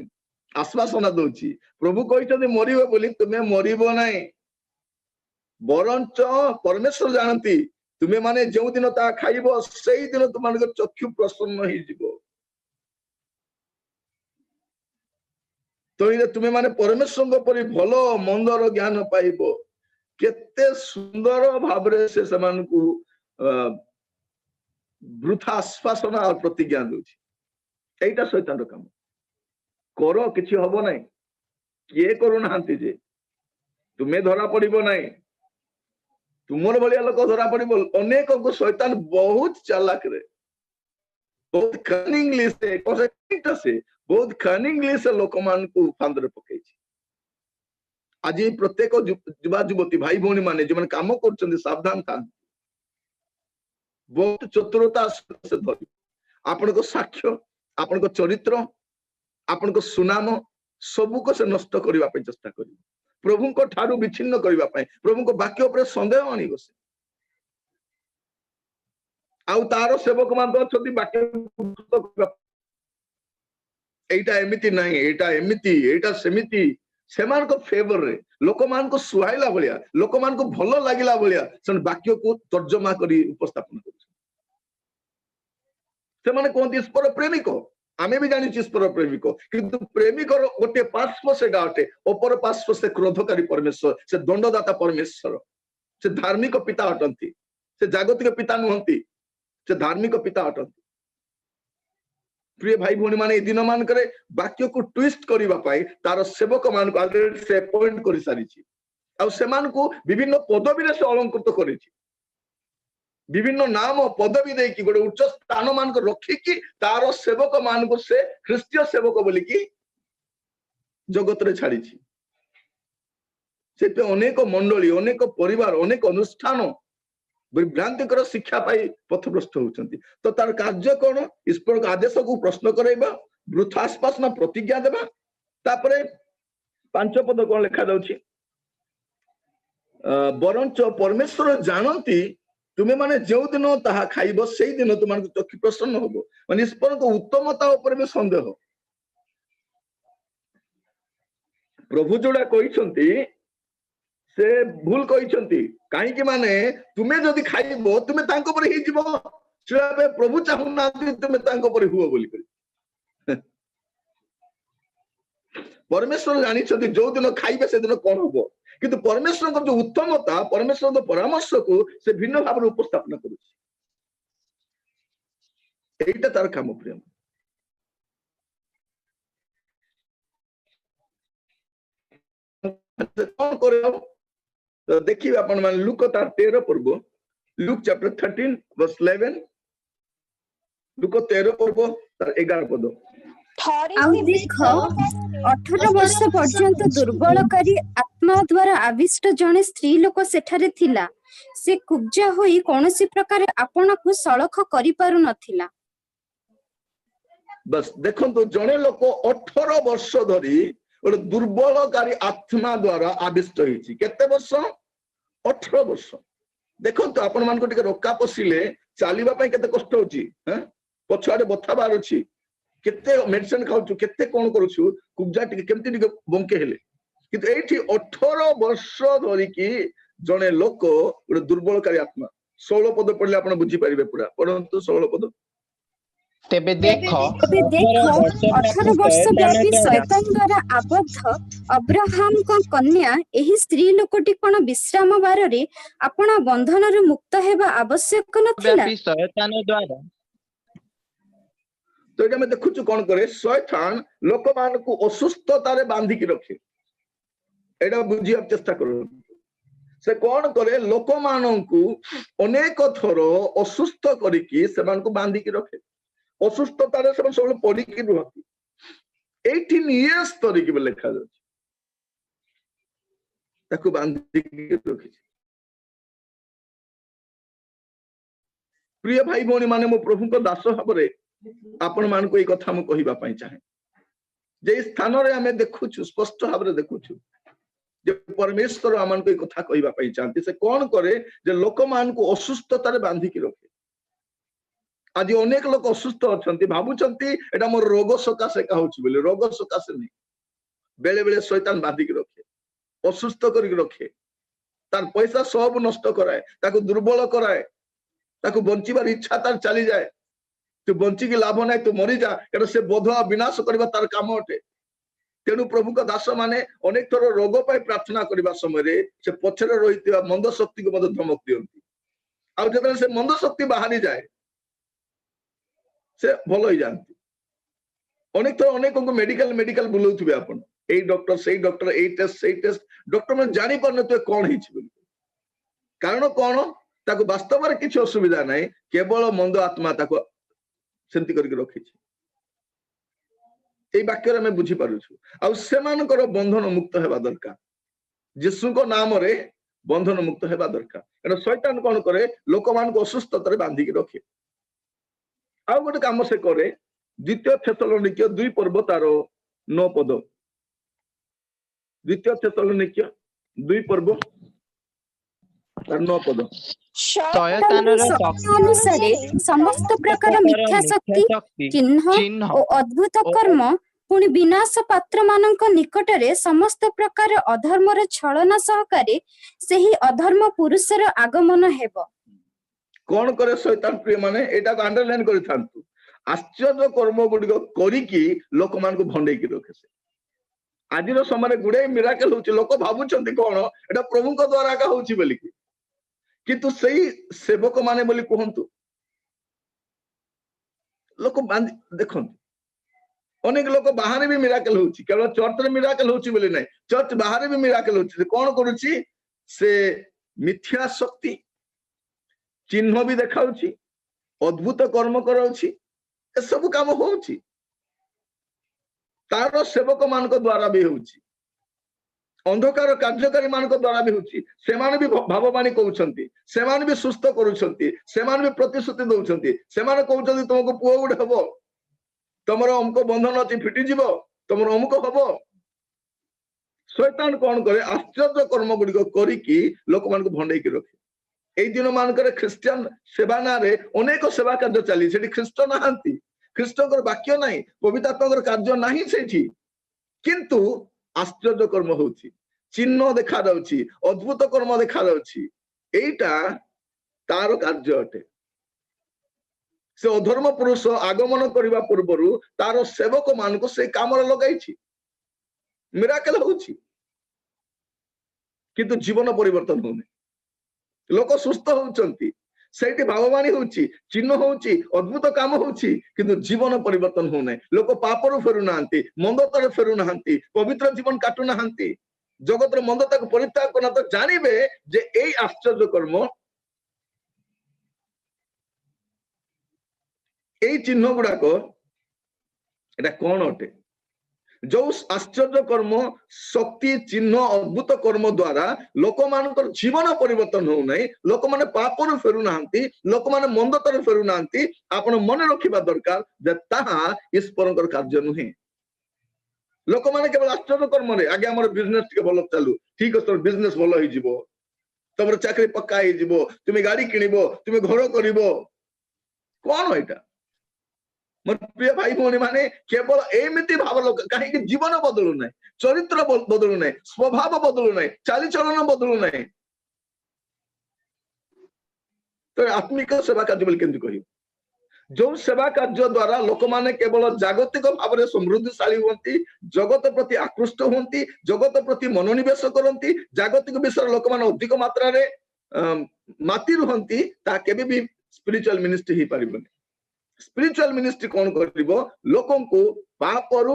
ଆଶ୍ବାସନା ଦଉଛି। ପ୍ରଭୁ କହିଛନ୍ତି ମରିବ ବୋଲି, ତୁମେ ମରିବ ନାହିଁ, ବରଞ୍ଚ ପରମେଶ୍ୱର ଜାଣନ୍ତି ତୁମେ ମାନେ ଯେଉଁ ଦିନ ତାହା ଖାଇବ ସେଇ ଦିନ ତୁମମାନଙ୍କ ଚକ୍ଷୁ ପ୍ରସନ୍ନ ହେଇଯିବ। ତହିଁରେ ତୁମେ ମାନେ ପରମେଶ୍ୱରଙ୍କ ପରି ଭଲ ମନ୍ଦର ଜ୍ଞାନ ପାଇବ। କେତେ ସୁନ୍ଦର ଭାବରେ ସେ ସେମାନଙ୍କୁ ବୃଥା ଆଶ୍ୱାସନା ଆଉ ପ୍ରତିଜ୍ଞା ଦଉଛି। ଏଇଟା ଶୈତାନର କାମ। କର କିଛି ହବ ନାହିଁ। କିଏ କରୁନାହାନ୍ତି ଯେ ତୁମେ ଧରା ପଡିବ ନାହିଁ। ତୁମର ଭଳିଆ ଲୋକ ଧରା ପଡିବ। ଅନେକଙ୍କୁ ଶୈତାନ ବହୁତ ଚାଲାକରେ ବହୁତ କନିଙ୍ଗଲି ବହୁତ କନିଙ୍ଗଲି ସେ ଲୋକମାନଙ୍କୁ ଫାନ୍ଦରେ ପକେଇଛି। ଆଜି ପ୍ରତ୍ୟେକ ଯୁବା ଯୁବତୀ ଭାଇ ଭଉଣୀ ମାନେ ଯେଉଁମାନେ କାମ କରୁଛନ୍ତି ସାବଧାନ ଥାନ୍ତି। ବହୁତ ଚତୁରତା ସେ ଧରିବ। ଆପଣଙ୍କ ସାକ୍ଷ୍ୟ, ଆପଣଙ୍କ ଚରିତ୍ର, ଆପଣଙ୍କ ସୁନାମ ସବୁକୁ ସେ ନଷ୍ଟ କରିବା ପାଇଁ ଚେଷ୍ଟା କରିବ। ପ୍ରଭୁଙ୍କ ଠାରୁ ବିଚ୍ଛିନ୍ନ କରିବା ପାଇଁ, ପ୍ରଭୁଙ୍କ ବାକ୍ୟ ଉପରେ ସନ୍ଦେହ ଆଣିବ ସେ। ଆଉ ତାର ସେବକ ମାନେ ଅଛନ୍ତି ବାକ୍ୟ ଏଇଟା ଏମିତି ନାହିଁ, ଏଇଟା ଏମିତି, ଏଇଟା ସେମିତି। ସେମାନଙ୍କ ଫେଭରରେ ଲୋକମାନଙ୍କୁ ସୁହାଇଲା ଭଳିଆ, ଲୋକମାନଙ୍କୁ ଭଲ ଲାଗିଲା ଭଳିଆ ସେମାନେ ବାକ୍ୟକୁ ତର୍ଜମା କରି ଉପସ୍ଥାପନ କରୁଛନ୍ତି। ସେମାନେ କୁହନ୍ତି ଈଶ୍ୱର ପ୍ରେମିକ। ଆମେ ବି ଜାଣିଛୁ ଈଶ୍ୱର ପ୍ରେମିକ, କିନ୍ତୁ ପ୍ରେମିକର ଗୋଟେ ପାର୍ଶ୍ୱ ସେଟା ଅଟେ, ଅପର ପାର୍ଶ୍ୱ ସେ କ୍ରୋଧକାରୀ ପରମେଶ୍ୱର, ସେ ଦଣ୍ଡଦାତା ପରମେଶ୍ୱର, ସେ ଧାର୍ମିକ ପିତା ଅଟନ୍ତି। ସେ ଜାଗତିକ ପିତା ନୁହନ୍ତି, ସେ ଧାର୍ମିକ ପିତା ଅଟନ୍ତି। ପ୍ରିୟ ଭାଇ ଭଉଣୀ ମାନେ, ଏଇ ଦିନ ମାନଙ୍କରେ ବାକ୍ୟକୁ ଟ୍ୱିଷ୍ଟ କରିବା ପାଇଁ ତାର ସେବକ ମାନଙ୍କୁ already ସେ appoint କରି ସାରିଛି। ଆଉ ସେମାନଙ୍କୁ ବିଭିନ୍ନ ପଦବୀରେ ସେ ଅଳଙ୍କୃତ କରିଛି। ବିଭିନ୍ନ ନାମ ପଦବୀ ଦେଇକି ଗୋଟେ ଉଚ୍ଚ ସ୍ଥାନ ମାନଙ୍କୁ ରଖିକି ତାର ସେବକ ମାନଙ୍କୁ ସେ ଖ୍ରୀଷ୍ଟୀୟ ସେବକ ବୋଲିକି ଜଗତରେ ଛାଡିଛି। ସେଥିପାଇଁ ଅନେକ ମଣ୍ଡଳୀ, ଅନେକ ପରିବାର, ଅନେକ ଅନୁଷ୍ଠାନ ବିଭ୍ରାନ୍ତିକର ଶିକ୍ଷା ପାଇ ପଥଭ୍ରଷ୍ଟ ହଉଛନ୍ତି। ତ ତାର କାର୍ଯ୍ୟ କଣ? ଈଶ୍ୱରଙ୍କ ଆଦେଶକୁ ପ୍ରଶ୍ନ କରାଇବା, ବୃଥା ଆଶ୍ୱାସନା ପ୍ରତିଜ୍ଞା ଦେବା। ତାପରେ 5 ପଦ କଣ ଲେଖା ଯାଉଛି? ବରଞ୍ଚ ପରମେଶ୍ୱର ଜାଣନ୍ତି ତୁମେ ମାନେ ଯେଉଁ ଦିନ ତାହା ଖାଇବ ସେଇ ଦିନ ତୁମମାନଙ୍କୁ ଚକ୍ଷୁ ପ୍ରସନ୍ନ ହବ। ମାନେ ଈଶ୍ୱରଙ୍କ ଉତ୍ତମତା ଉପରେ ବି ସନ୍ଦେହ। ପ୍ରଭୁ ଯୋଉଟା କହିଛନ୍ତି ସେ ଭୁଲ କହିଛନ୍ତି। କାହିଁକି ମାନେ ତୁମେ ଯଦି ଖାଇବ ତୁମେ ତାଙ୍କ ପରି ହେଇଯିବ। ସେଟା ପ୍ରଭୁ ଚାହୁଁନାହାନ୍ତି ତୁମେ ତାଙ୍କ ପରି ହୁଅ ବୋଲି। ପରମେଶ୍ୱର ଜାଣିଛନ୍ତି ଯୋଉ ଦିନ ଖାଇବେ ସେଦିନ କଣ ହବ, କିନ୍ତୁ ପରମେଶ୍ୱରଙ୍କ ଯୋଉ ଉତ୍ତମତା, ପରମେଶ୍ୱରଙ୍କ ପରାମର୍ଶକୁ ସେ ଭିନ୍ନ ଭାବରେ ଉପସ୍ଥାପନ କରୁଛି। এইটা তার কাম। প্রিয় କଣ କରିବ ଦେଖିବେ ଆପଣ ମାନେ ଲୁକ ତାର 13 ପର୍ବ, ଲୁକ ଚାପ୍ଟର 13 verse 11, ଲୁକ 13 ପର୍ବ ତାର 11 ପଦ। ଆଉ ଦେଖ 18 ବର୍ଷ ପର୍ଯ୍ୟନ୍ତ ଦୁର୍ବଳକାରୀ ଆତ୍ମା ଦ୍ୱାରା ଆବିଷ୍ଟ ଜଣେ ସ୍ତ୍ରୀ ଲୋକ ସେଠାରେ ଥିଲା। ସେ କୁବ୍ଜା ହୋଇ କୌଣସି ପ୍ରକାର ଆପଣଙ୍କୁ ସଳଖ କରିପାରୁ ନଥିଲା। ବସ୍ ଦେଖନ୍ତୁ, ଜଣେ ଲୋକ 18 ବର୍ଷ ଧରି ଗୋଟେ ଦୁର୍ବଳକାରୀ ଆତ୍ମା ଦ୍ୱାରା ଆବିଷ୍ଟ ହେଇଛି। କେତେ ବର୍ଷ? 18 ବର୍ଷ। ଦେଖନ୍ତୁ ଆପଣ ମାନଙ୍କୁ ଟିକେ ରୋକା ପଶିଲେ ଚାଲିବା ପାଇଁ କେତେ କଷ୍ଟ ହଉଛି। ପଛଆଡେ ବଥା ବାହାରୁଛି, କେତେ ମେଡିସିନ ଖାଉଛୁ, କେତେ କଣ କରୁଛୁ, କୁବ୍ଜା ଟିକେ କେମିତି ଟିକେ ବଙ୍କେ ହେଲେ। କିନ୍ତୁ ଏଇଠି 18 ବର୍ଷ ଧରିକି ଜଣେ ଲୋକ ଗୋଟେ ଦୁର୍ବଳକାରୀ ଆତ୍ମା। 16 ପଦ ପଢିଲେ ଆପଣ ବୁଝିପାରିବେ ପୁରା। ପଢନ୍ତୁ 16 ପଦ। ତେବେ ଦେଖ 18 ବର୍ଷ ବ୍ୟାପୀ ଶୈତାନ ଦ୍ୱାରା ଆବଦ୍ଧ ଅବ୍ରାହାମଙ୍କ କନ୍ୟା ଏହି ସ୍ତ୍ରୀ ଲୋକଟି କଣ ବିଶ୍ରାମ ବାରରେ ଆପଣ ବନ୍ଧନରୁ ମୁକ୍ତ ହେବା ଆବଶ୍ୟକ ନଥିଲା? ବ୍ୟାପୀ ଶୟତାନ ଦ୍ୱାରା ତ ଏଇଟା ଆମେ ଦେଖୁଛୁ କଣ କରେ, ଶୈତାନ ଲୋକମାନଙ୍କୁ ଅସୁସ୍ଥତାରେ ବାନ୍ଧିକି ରଖେ। ଏଇଟା ବୁଝିବାକୁ ଚେଷ୍ଟା କରନ୍ତୁ। ସେ କଣ କରେ, ଲୋକମାନଙ୍କୁ ଅନେକ ଥର ଅସୁସ୍ଥ କରିକି ସେମାନଙ୍କୁ ବାନ୍ଧିକି ରଖେ। ଅସୁସ୍ଥତାରେ ସେମାନେ ସବୁବେଳେ ପଡିକି ରୁହନ୍ତି। 18 years ଧରିକି ଲେଖାଯାଉଛି ତାକୁ ବାନ୍ଧିକି ରଖିଛି। ପ୍ରିୟ ଭାଇ ଭଉଣୀ ମାନେ, ମୁଁ ପ୍ରଭୁଙ୍କ ଦାସ ଭାବରେ ଆପଣ ମାନଙ୍କୁ ଏଇ କଥା ମୁଁ କହିବା ପାଇଁ ଚାହେଁ ଯେ ଏଇ ସ୍ଥାନରେ ଆମେ ଦେଖୁଛୁ, ସ୍ପଷ୍ଟ ଭାବରେ ଦେଖୁଛୁ ଯେ ପରମେଶ୍ୱର ଆମମାନଙ୍କୁ ଏଇ କଥା କହିବା ପାଇଁ ଚାହାନ୍ତି। ସେ କଣ କରେ ଯେ ଲୋକମାନଙ୍କୁ ଅସୁସ୍ଥତାରେ ବାନ୍ଧିକି ରଖେ। ଆଜି ଅନେକ ଲୋକ ଅସୁସ୍ଥ ଅଛନ୍ତି, ଭାବୁଛନ୍ତି ଏଟା ମୋର ରୋଗ ସକାଶେ ଏକା ହଉଛି ବୋଲି। ରୋଗ ସକାଶେ ନାହିଁ, ବେଳେ ବେଳେ ଶୈତାନ ବାନ୍ଧିକି ରଖେ, ଅସୁସ୍ଥ କରିକି ରଖେ, ତାର ପଇସା ସବୁ ନଷ୍ଟ କରାଏ, ତାକୁ ଦୁର୍ବଳ କରାଏ, ତାକୁ ବଞ୍ଚିବାର ଇଚ୍ଛା ତାର ଚାଲି ଯାଏ ତୁ ବଞ୍ଚିକି ଲାଭ ନାହିଁ ତୁ ମରିଯା କାରଣ ସେ ବୋଧ ବିନାଶ କରିବା ତାର କାମ ଅଟେ ତେଣୁ ପ୍ରଭୁଙ୍କ ଦାସ ମାନେ ଅନେକ ଥର ରୋଗ ପାଇଁ ପ୍ରାର୍ଥନା କରିବା ସମୟରେ ସେ ପଛରେ ରହିଥିବା ମନ୍ଦ ଶକ୍ତିକୁ ମଧ୍ୟ ଧମକ ଦିଅନ୍ତି ଆଉ ଯେତେବେଳେ ସେ ମନ୍ଦ ଶକ୍ତି ବାହାରି ଯାଏ ସେ ଭଲ ହେଇଯାନ୍ତି ଅନେକ ଥର ଅନେକଙ୍କୁ ମେଡିକାଲ ବୁଲାଉଥିବେ ଆପଣ ଏଇ ଡକ୍ଟର ସେଇ ଡକ୍ଟର ଏଇ ଟେଷ୍ଟ ସେଇ ଟେଷ୍ଟ ଡକ୍ଟର ମାନେ ଜାଣିପାରୁନଥିବେ କଣ ହେଇଛି ବୋଲି କାରଣ କଣ ତାକୁ ବାସ୍ତବରେ କିଛି ଅସୁବିଧା ନାହିଁ କେବଳ ମନ୍ଦ ଆତ୍ମା ତାକୁ ସେମିତି କରିକି ରଖିଛି এই ବାକ୍ୟରେ ଆମେ ବୁଝିପାରୁଛୁ ଆଉ ସେମାନଙ୍କର ବନ୍ଧନ ମୁକ୍ତ ହେବା ଦରକାର ଯୀଶୁଙ୍କ ନାମରେ ବନ୍ଧନ ମୁକ୍ତ ହେବା ଦରକାର କାରଣ ଶୈତାନ କଣ କରେ ଲୋକମାନଙ୍କୁ ଅସୁସ୍ଥତାରେ ବାନ୍ଧିକି ରଖେ ଆଉ ଗୋଟେ କାମ ସେ କରେ ଦ୍ୱିତୀୟ ଥେସଲୋନିକ୍ୟ 2 ପର୍ବ ତାର 9 ପଦ ଦ୍ୱିତୀୟ ଥେସଲୋନିକ୍ୟ 2 ପର୍ବ ତାର 9 ପଦ ଶୟତାନର ଶକ୍ତି ଅନୁସାରେ ସମସ୍ତ ପ୍ରକାର ମିଥ୍ୟା ଶକ୍ତି ଚିହ୍ନ ଓ ଅଦ୍ଭୁତ କର୍ମ ପୁଣି ବିନାଶ ପାତ୍ର ମାନଙ୍କ ନିକଟରେ ସମସ୍ତ ପ୍ରକାର ଅଧର୍ମର ଛଳନା ସହକାରେ ସେହି ଅଧର୍ମ ପୁରୁଷର ଆଗମନ ହେବ କଣ କରେ ଶୈତାନ ପ୍ରିୟ ମାନେ ଏଟାକୁ ଆଣ୍ଡରଲାଇନ କରିଥାନ୍ତୁ ଆଶ୍ଚର୍ଯ୍ୟ କର୍ମ ଗୁଡିକ କରିକି ଲୋକମାନଙ୍କୁ ଭଣ୍ଡେଇକି ରଖେ ସେ ଆଜିର ସମୟରେ ଗୁଡେ ମିରାକଲ ହଉଛି ଲୋକ ଭାବୁଛନ୍ତି କଣ ଏଟା ପ୍ରଭୁଙ୍କ ଦ୍ୱାରା ଏକା ହଉଛି ବୋଲିକି କିନ୍ତୁ ସେଇ ସେବକ ମାନେ ବୋଲି କୁହନ୍ତୁ ଲୋକ ଦେଖନ୍ତୁ ଅନେକ ଲୋକ ବାହାରେ ବି ମିରାକଲ ହଉଛି କେବଳ ଚର୍ଚ୍ଚରେ ମିରାକଲ ହଉଛି ବୋଲି ନାହିଁ ଚର୍ଚ୍ଚ ବାହାରେ ବି ମିରାକଲ ହଉଛି କଣ କରୁଛି ସେ ମିଥ୍ୟା ଶକ୍ତି ଚିହ୍ନ ବି ଦେଖାଉଛି ଅଦ୍ଭୁତ କର୍ମ କରାଉଛି ଏସବୁ କାମ ହଉଛି ତାର ସେବକ ମାନଙ୍କ ଦ୍ୱାରା ବି ହଉଛି ଅନ୍ଧକାର କାର୍ଯ୍ୟକାରୀ ମାନଙ୍କ ଦ୍ୱାରା ବି ହଉଛି ସେମାନେ ବି ଭାବବାଣୀ କହୁଛନ୍ତି ସେମାନେ ବି ସୁସ୍ଥ କରୁଛନ୍ତି ସେମାନେ ବି ପ୍ରତିଶ୍ରୁତି ଦଉଛନ୍ତି ସେମାନେ କହୁଛନ୍ତି ତମକୁ ପୁଅ ଗୋଟେ ହବ ତମର ଅମୁକ ବନ୍ଧନ ଅଛି ଫିଟିଯିବ ତମର ଅମୁକ ହବ ଶୈତାନ କଣ କରେ ଆଶ୍ଚର୍ଯ୍ୟ କର୍ମ ଗୁଡିକ କରିକି ଲୋକମାନଙ୍କୁ ଭଣ୍ଡେଇକି ରଖେ ଏଇ ଦିନ ମାନଙ୍କରେ ଖ୍ରୀଷ୍ଟିଆନ ସେବା ନାଁରେ ଅନେକ ସେବା କାର୍ଯ୍ୟ ଚାଲିଛି ସେଠି ଖ୍ରୀଷ୍ଟ ନାହାନ୍ତି ଖ୍ରୀଷ୍ଟଙ୍କର ବାକ୍ୟ ନାହିଁ ପବିତ୍ର ଆତ୍ମାଙ୍କର କାର୍ଯ୍ୟ ନାହିଁ ସେଇଠି କିନ୍ତୁ ଆଶ୍ଚର୍ଯ୍ୟ କର୍ମ ହଉଛି ଚିହ୍ନ ଦେଖାଯାଉଛି ଅଦ୍ଭୁତ କର୍ମ ଦେଖାଯାଉଛି ଏଇଟା ତାର କାର୍ଯ୍ୟ ଅଟେ ସେ ଅଧର୍ମ ପୁରୁଷ ଆଗମନ କରିବା ପୂର୍ବରୁ ତାର ସେବକ ମାନଙ୍କୁ ସେ କାମରେ ଲଗାଇଛି ମିରାକଲ ହଉଛି କିନ୍ତୁ ଜୀବନ ପରିବର୍ତ୍ତନ ହଉନି ଲୋକ ସୁସ୍ଥ ହଉଛନ୍ତି ସେଇଠି ଭାବବାଣୀ ହଉଛି ଚିହ୍ନ ହଉଛି ଅଦ୍ଭୁତ କାମ ହଉଛି କିନ୍ତୁ ଜୀବନ ପରିବର୍ତ୍ତନ ହଉନାହିଁ ଲୋକ ପାପରୁ ଫେରୁନାହାନ୍ତି ମନ୍ଦତାରେ ଫେରୁନାହାନ୍ତି ପବିତ୍ର ଜୀବନ କାଟୁନାହାନ୍ତି ଜଗତର ମନ୍ଦତାକୁ ପରିତ୍ୟାଗ କର ତ ଜାଣିବେ ଯେ ଏଇ ଆଶ୍ଚର୍ଯ୍ୟ କର୍ମ ଏଇ ଚିହ୍ନ ଗୁଡାକ এটা କଣ ଅଟେ ଯୋଉ ଆଶ୍ଚର୍ଯ୍ୟ କର୍ମ ଶକ୍ତି ଚିହ୍ନ ଅଦ୍ଭୁତ କର୍ମ ଦ୍ୱାରା ଲୋକମାନଙ୍କର ଜୀବନ ପରିବର୍ତ୍ତନ ହଉନାହିଁ ଲୋକମାନେ ପାପରୁ ଫେରୁନାହାନ୍ତି ଲୋକମାନେ ମନ୍ଦତାରୁ ଫେରୁନାହାନ୍ତି ଆପଣ ମନେ ରଖିବା ଦରକାର ଯେ ତାହା ଈଶ୍ୱରଙ୍କର କାର୍ଯ୍ୟ ନୁହେଁ ଲୋକମାନେ କେବଳ ଆଶ୍ଚର୍ଯ୍ୟ କର୍ମରେ ଆଜ୍ଞା ଆମର ବିଜନେସ ଟିକେ ଭଲ ଚାଲୁ ଠିକ ଅଛି ତମ ବିଜନେସ ଭଲ ହେଇଯିବ ତମର ଚାକିରି ପକ୍କା ହେଇଯିବ ତୁମେ ଗାଡି କିଣିବ ତୁମେ ଘର କରିବ କଣ ଏଇଟା ମୋର ପ୍ରିୟ ଭାଇ ଭଉଣୀ ମାନେ କେବଳ ଏମିତି ଭାବ ଲୋକ କାହିଁକି ଜୀବନ ବଦଳୁ ନାହିଁ ଚରିତ୍ର ବଦଳୁ ନାହିଁ ସ୍ୱଭାବ ବଦଳୁ ନାହିଁ ଚାଲିଚଳନ ବଦଳୁ ନାହିଁ ତ ଆତ୍ମିକ ସେବା କାର୍ଯ୍ୟ ବୋଲି କେମିତି କହିବ ଯୋଉ ସେବା କାର୍ଯ୍ୟ ଦ୍ୱାରା ଲୋକମାନେ କେବଳ ଜାଗତିକ ଭାବରେ ସମୃଦ୍ଧିଶାଳୀ ହୁଅନ୍ତି ଜଗତ ପ୍ରତି ଆକୃଷ୍ଟ ହୁଅନ୍ତି ଜଗତ ପ୍ରତି ମନୋନିବେଶ କରନ୍ତି ଜାଗତିକ ବିଷୟରେ ଲୋକମାନେ ଅଧିକ ମାତ୍ରାରେ ମାତି ରୁହନ୍ତି ତାହା କେବେ ବି ସ୍ପିରିଚୁଆଲ ମିନିଷ୍ଟ୍ରି ହେଇପାରିବନି ସ୍ପିରିଚୁଆଲ ମିନିଷ୍ଟ୍ରି କଣ କରିବ ଲୋକଙ୍କୁ ପାପରୁ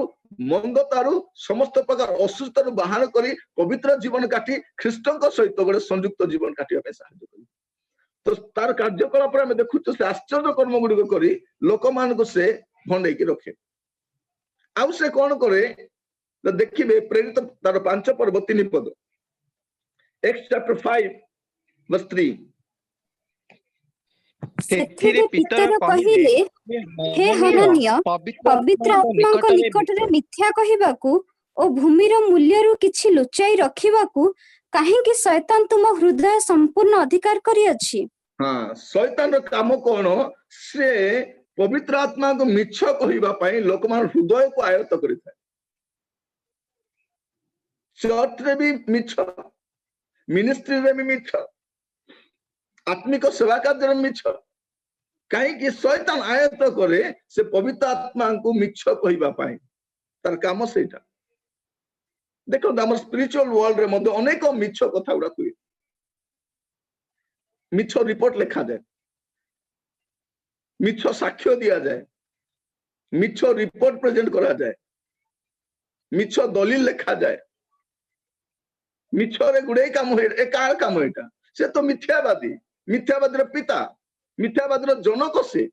ମନ୍ଦତାରୁ ସମସ୍ତ ପ୍ରକାର ଅସୁସ୍ଥରୁ ବାହାର କରି ପବିତ୍ର ଜୀବନ କାଟି ଖ୍ରୀଷ୍ଟଙ୍କ ସହିତ ଗୋଟେ ସଂଯୁକ୍ତ ଜୀବନ କାଟିବା ପାଇଁ ସାହାଯ୍ୟ କରିବ ତ ତାର କାର୍ଯ୍ୟକଳାପରେ ଆମେ ଦେଖୁଛୁ ସେ ଆଶ୍ଚର୍ଯ୍ୟ କର୍ମ ଗୁଡିକ କରି ଲୋକମାନଙ୍କୁ ସେ ଭଣ୍ଡେଇକି ରଖେ ଆଉ ସେ କଣ କରେ ଦେଖିବେ ପ୍ରେରିତ ତାର 5 ପର୍ବ 3 ପଦ Acts chapter 5 verse 3 ସେଥିରେ ପିତର କହିଲେ ହେ ହନନୀୟ ପବିତ୍ର ଆତ୍ମାଙ୍କ ନିକଟରେ ମିଥ୍ୟା କହିବାକୁ ଓ ଭୂମିର ମୂଲ୍ୟରୁ କିଛି ଲୁଚାଇ ରଖିବାକୁ କାହିଁକି ଶୈତାନ ତୁମ ହୃଦୟ ସମ୍ପୂର୍ଣ୍ଣ ଅଧିକାର କରିଅଛି ହଁ ଶୈତାନର କାମ କଣ ସେ ପବିତ୍ର ଆତ୍ମାଙ୍କୁ ମିଛ କହିବା ପାଇଁ ଲୋକମାନଙ୍କ ହୃଦୟକୁ ଆୟତ୍ତ କରିଥାଏ ଚର୍ଚ୍ଚରେ ବି ମିଛ ମିନିଷ୍ଟ୍ରିରେ ବି ମିଛ ଆତ୍ମିକ ସେବା କାର୍ଯ୍ୟରେ ମିଛ कहीं शैतान आयत करे से पवित्र आत्मा को मिछ कहवा पाए तार काम सेटा देखो आम स्पिरिचुअल वर्ल्ड रे मध्य अनेक मिछ कथा गुड़ा हुए मिछ रिपोर्ट लिखा जाए मिछ साक्ष्य दिया जाए मिछ रिपोर्ट प्रेजेंट करा जाए मिछ दलील लिखा जाए मिछरे गुड़े काम कार काम एटा से तो मिथ्यावादी मिथ्यावादी पिता मिथ्यावादी जनक से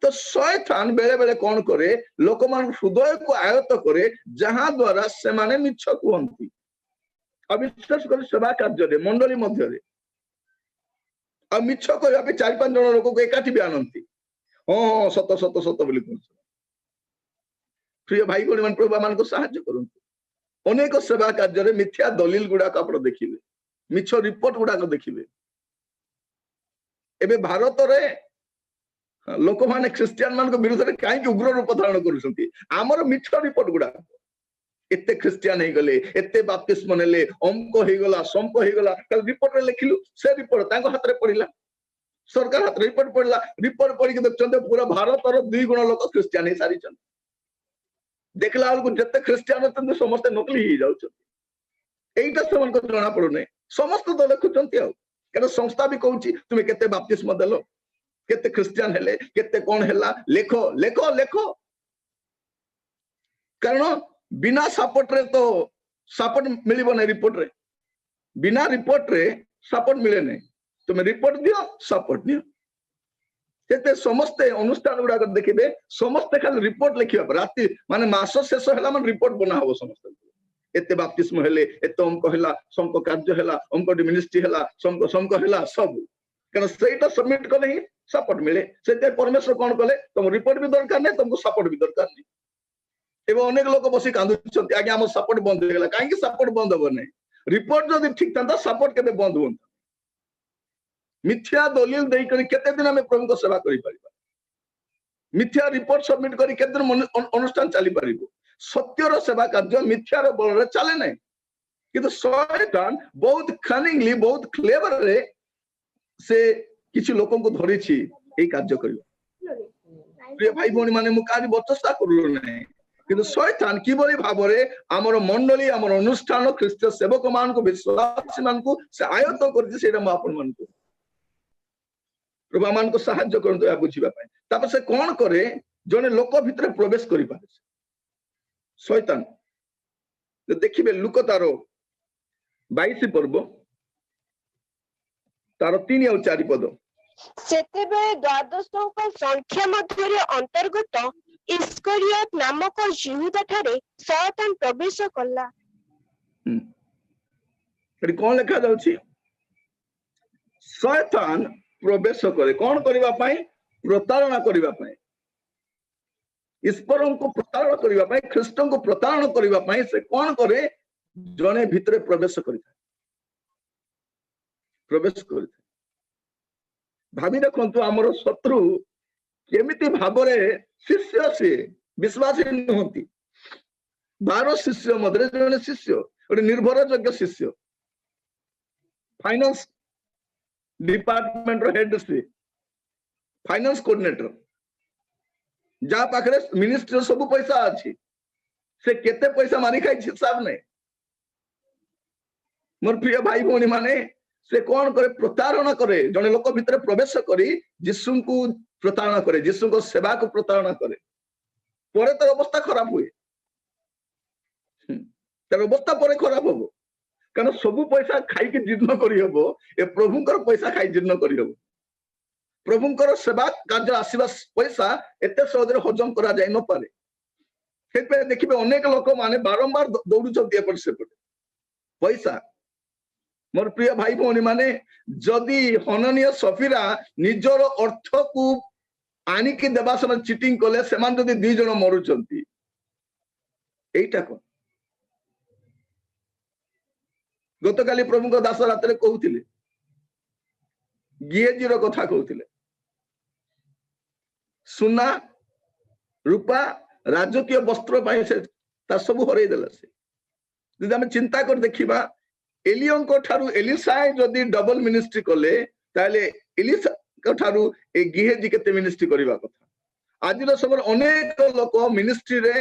तो शैतान बेले बेले कौन करे लोक मान हृदय को आयत्त करे जहां द्वारा से माने मिछ कहती अविश्वास कर सेवा कार्य मंडली मध्य आ मिछ कहवा चार पांच जन लोक को एकाठी भी आनती हाँ सत सत सत बोली प्रिय भाई भौणी मान प्रभु मान को साहाय्य करंतु अनेक सेवा कार्य मिथ्या दलील गुड़ाक आप देखिए मिछ रिपोर्ट गुड़ाक देखिए एबे भारत रे लोक माने क्रिश्चियन मान को विरुद्ध कहीं उग्र रूप धारण कर मिछ रिपोर्ट गुड़ा एते क्रिश्चियन हो गले एते बाप्तिस्म नेले अंक हो गला संप हो गला कल रिपोर्ट रे लिखिलु से रिपोर्ट तांको हाथ रे पड़िला सरकार हाथ रे रिपोर्ट पड़ला रिपोर्ट पड़ी के देखचंते पूरा भारत रो 2 गुण लोक क्रिश्चियन हे सारी छन देखला को जते क्रिश्चियन होतन समस्त नकली ही जाउ छन एईटा समन को जणा पड़ो नै समस्त तो देखुचंती आ केना संस्था भी कहूची तुमे केते बाप्तिस्म देलो केते क्रिश्चियन हेले केते कौन हेला लेखो लेखो लेखो कारण बिना सपोर्ट रे तो सपोर्ट मिलिबो नै रिपोर्ट रे बिना रिपोर्ट रे सपोर्ट मिले नै तुम रिपोर्ट दियो सपोर्ट दियो केते समस्त अनुष्ठान गुडा देखिबे समस्त खाली रिपोर्ट लिखिबा राति माने मास शेष हैला माने रिपोर्ट बना होबो समस्त एते बाप्तिस्म हेले एते अंक हैला संक कार्य हैला अंक मिनिस्ट्री हैला संक हैला सब कारण सेटा सबमिट कले ही सपोर्ट मिले से परमेश्वर कौन कले तुम रिपोर्ट भी दरकार नहीं तुमको सपोर्ट भी दरकार नहीं एवं अनेक लोग बस कांदुचंती आगे आम सपोर्ट बंद हो गला कहीं सपोर्ट बंद हो नहीं रिपोर्ट जब ठीक था सपोर्ट के बंद हो मिथ्या दलील देकर केते दिन आम प्रभु को सेवा करि परिबा मिथ्या रिपोर्ट सबमिट करी केते दिन अनुष्ठान चली परिबो सत्यर सेवा कार्य मिथ्यार बल रे चले नहीं किंतु शैतान बहुत कनिंगली बहुत क्लेवर रे से किसी लोकों को धरी कार्य कर भाई भौणी माने मुझे बचस्ता करू ना कि शैतान किभली भाव में आमर मंडली आमर अनुष्ठान ख्रीष्ट सेवक मान को विश्वासी मान को से आयत्त कर प्रभु मान को साहाय्य करते बुझा से कौन करे जने लोक भितर प्रवेश कर शैतान देखिए लुक तार 22 पर्व तार 3 और 4 पद सेतेबेले द्वादशଙ୍କ संख्या मध्य अंतर्गत इस्करियोत नामक यहूदा ठारे शैतान प्रवेश कला कौन लिखा जाउछि शैतान प्रवेश करे कौन करबा पई प्रतारणा करबा पई ईश्वर को प्रतारणा करबा पई ख्रीष्ट को प्रतारणा करबा पई से कौन करे जने भितरे प्रवेश करिता प्रवेश करिता भावी देखु आमर शत्रु केमिति भावरे शिष्य से विश्वासी नुहति 12 शिष्य मध्य जने शिष्य गोटे निर्भरयोग्य शिष्य फाइनेंस डिपार्टमेंट हेड से फाइनेंस कोऑर्डिनेटर जहाँ पाखरे मिनिस्ट्री सब पैसा अच्छी से केते पैसा मारी खाई हिसाब नहीं मोर प्रिय भाई भौणी माने से कौन करे प्रतारणा करे जने लोक भितर प्रवेश करी यीशु को प्रतारणा करे यीशु को सेवा को प्रतारणा करे परे तर अवस्था खराब हुए तर अवस्था परे खराब हबो कारण सब पैसा खाई के जीर्ण करी हबो ए प्रभुंकर पैसा खाई जीर्ण करी हबो प्रभुंकर सेवा कार्य आसीबा पैसा एते सहजरे हजम करा जाय न पारे सेपे देखिबे अनेक लोक माने बारंबार दौड़ुचंती एपट सेपट पैसा मोर प्रिय भाई भौणी माने जदि हननीय सफीरा निजर अर्थ को आनिकी देवा समय चिटिंग कले सेमान जदि 2 जन मरुचंती एटा को गतकाली प्रभु को दास रात कहूथिले गिएजी रो कथा कहूथिले सुना रूपा राजकीय वस्त्र पाए से ता सब हरई देला से जदि हम चिंता कर देखिबा एलियों को ठारू एलिसा जदि डबल मिनिस्ट्री कले ताले एलिसा ଠାରୁ ଏ गिहेजी केते मिनिस्ट्री करबा कथा आजिर समय अनेक लोक मिनिस्ट्री रे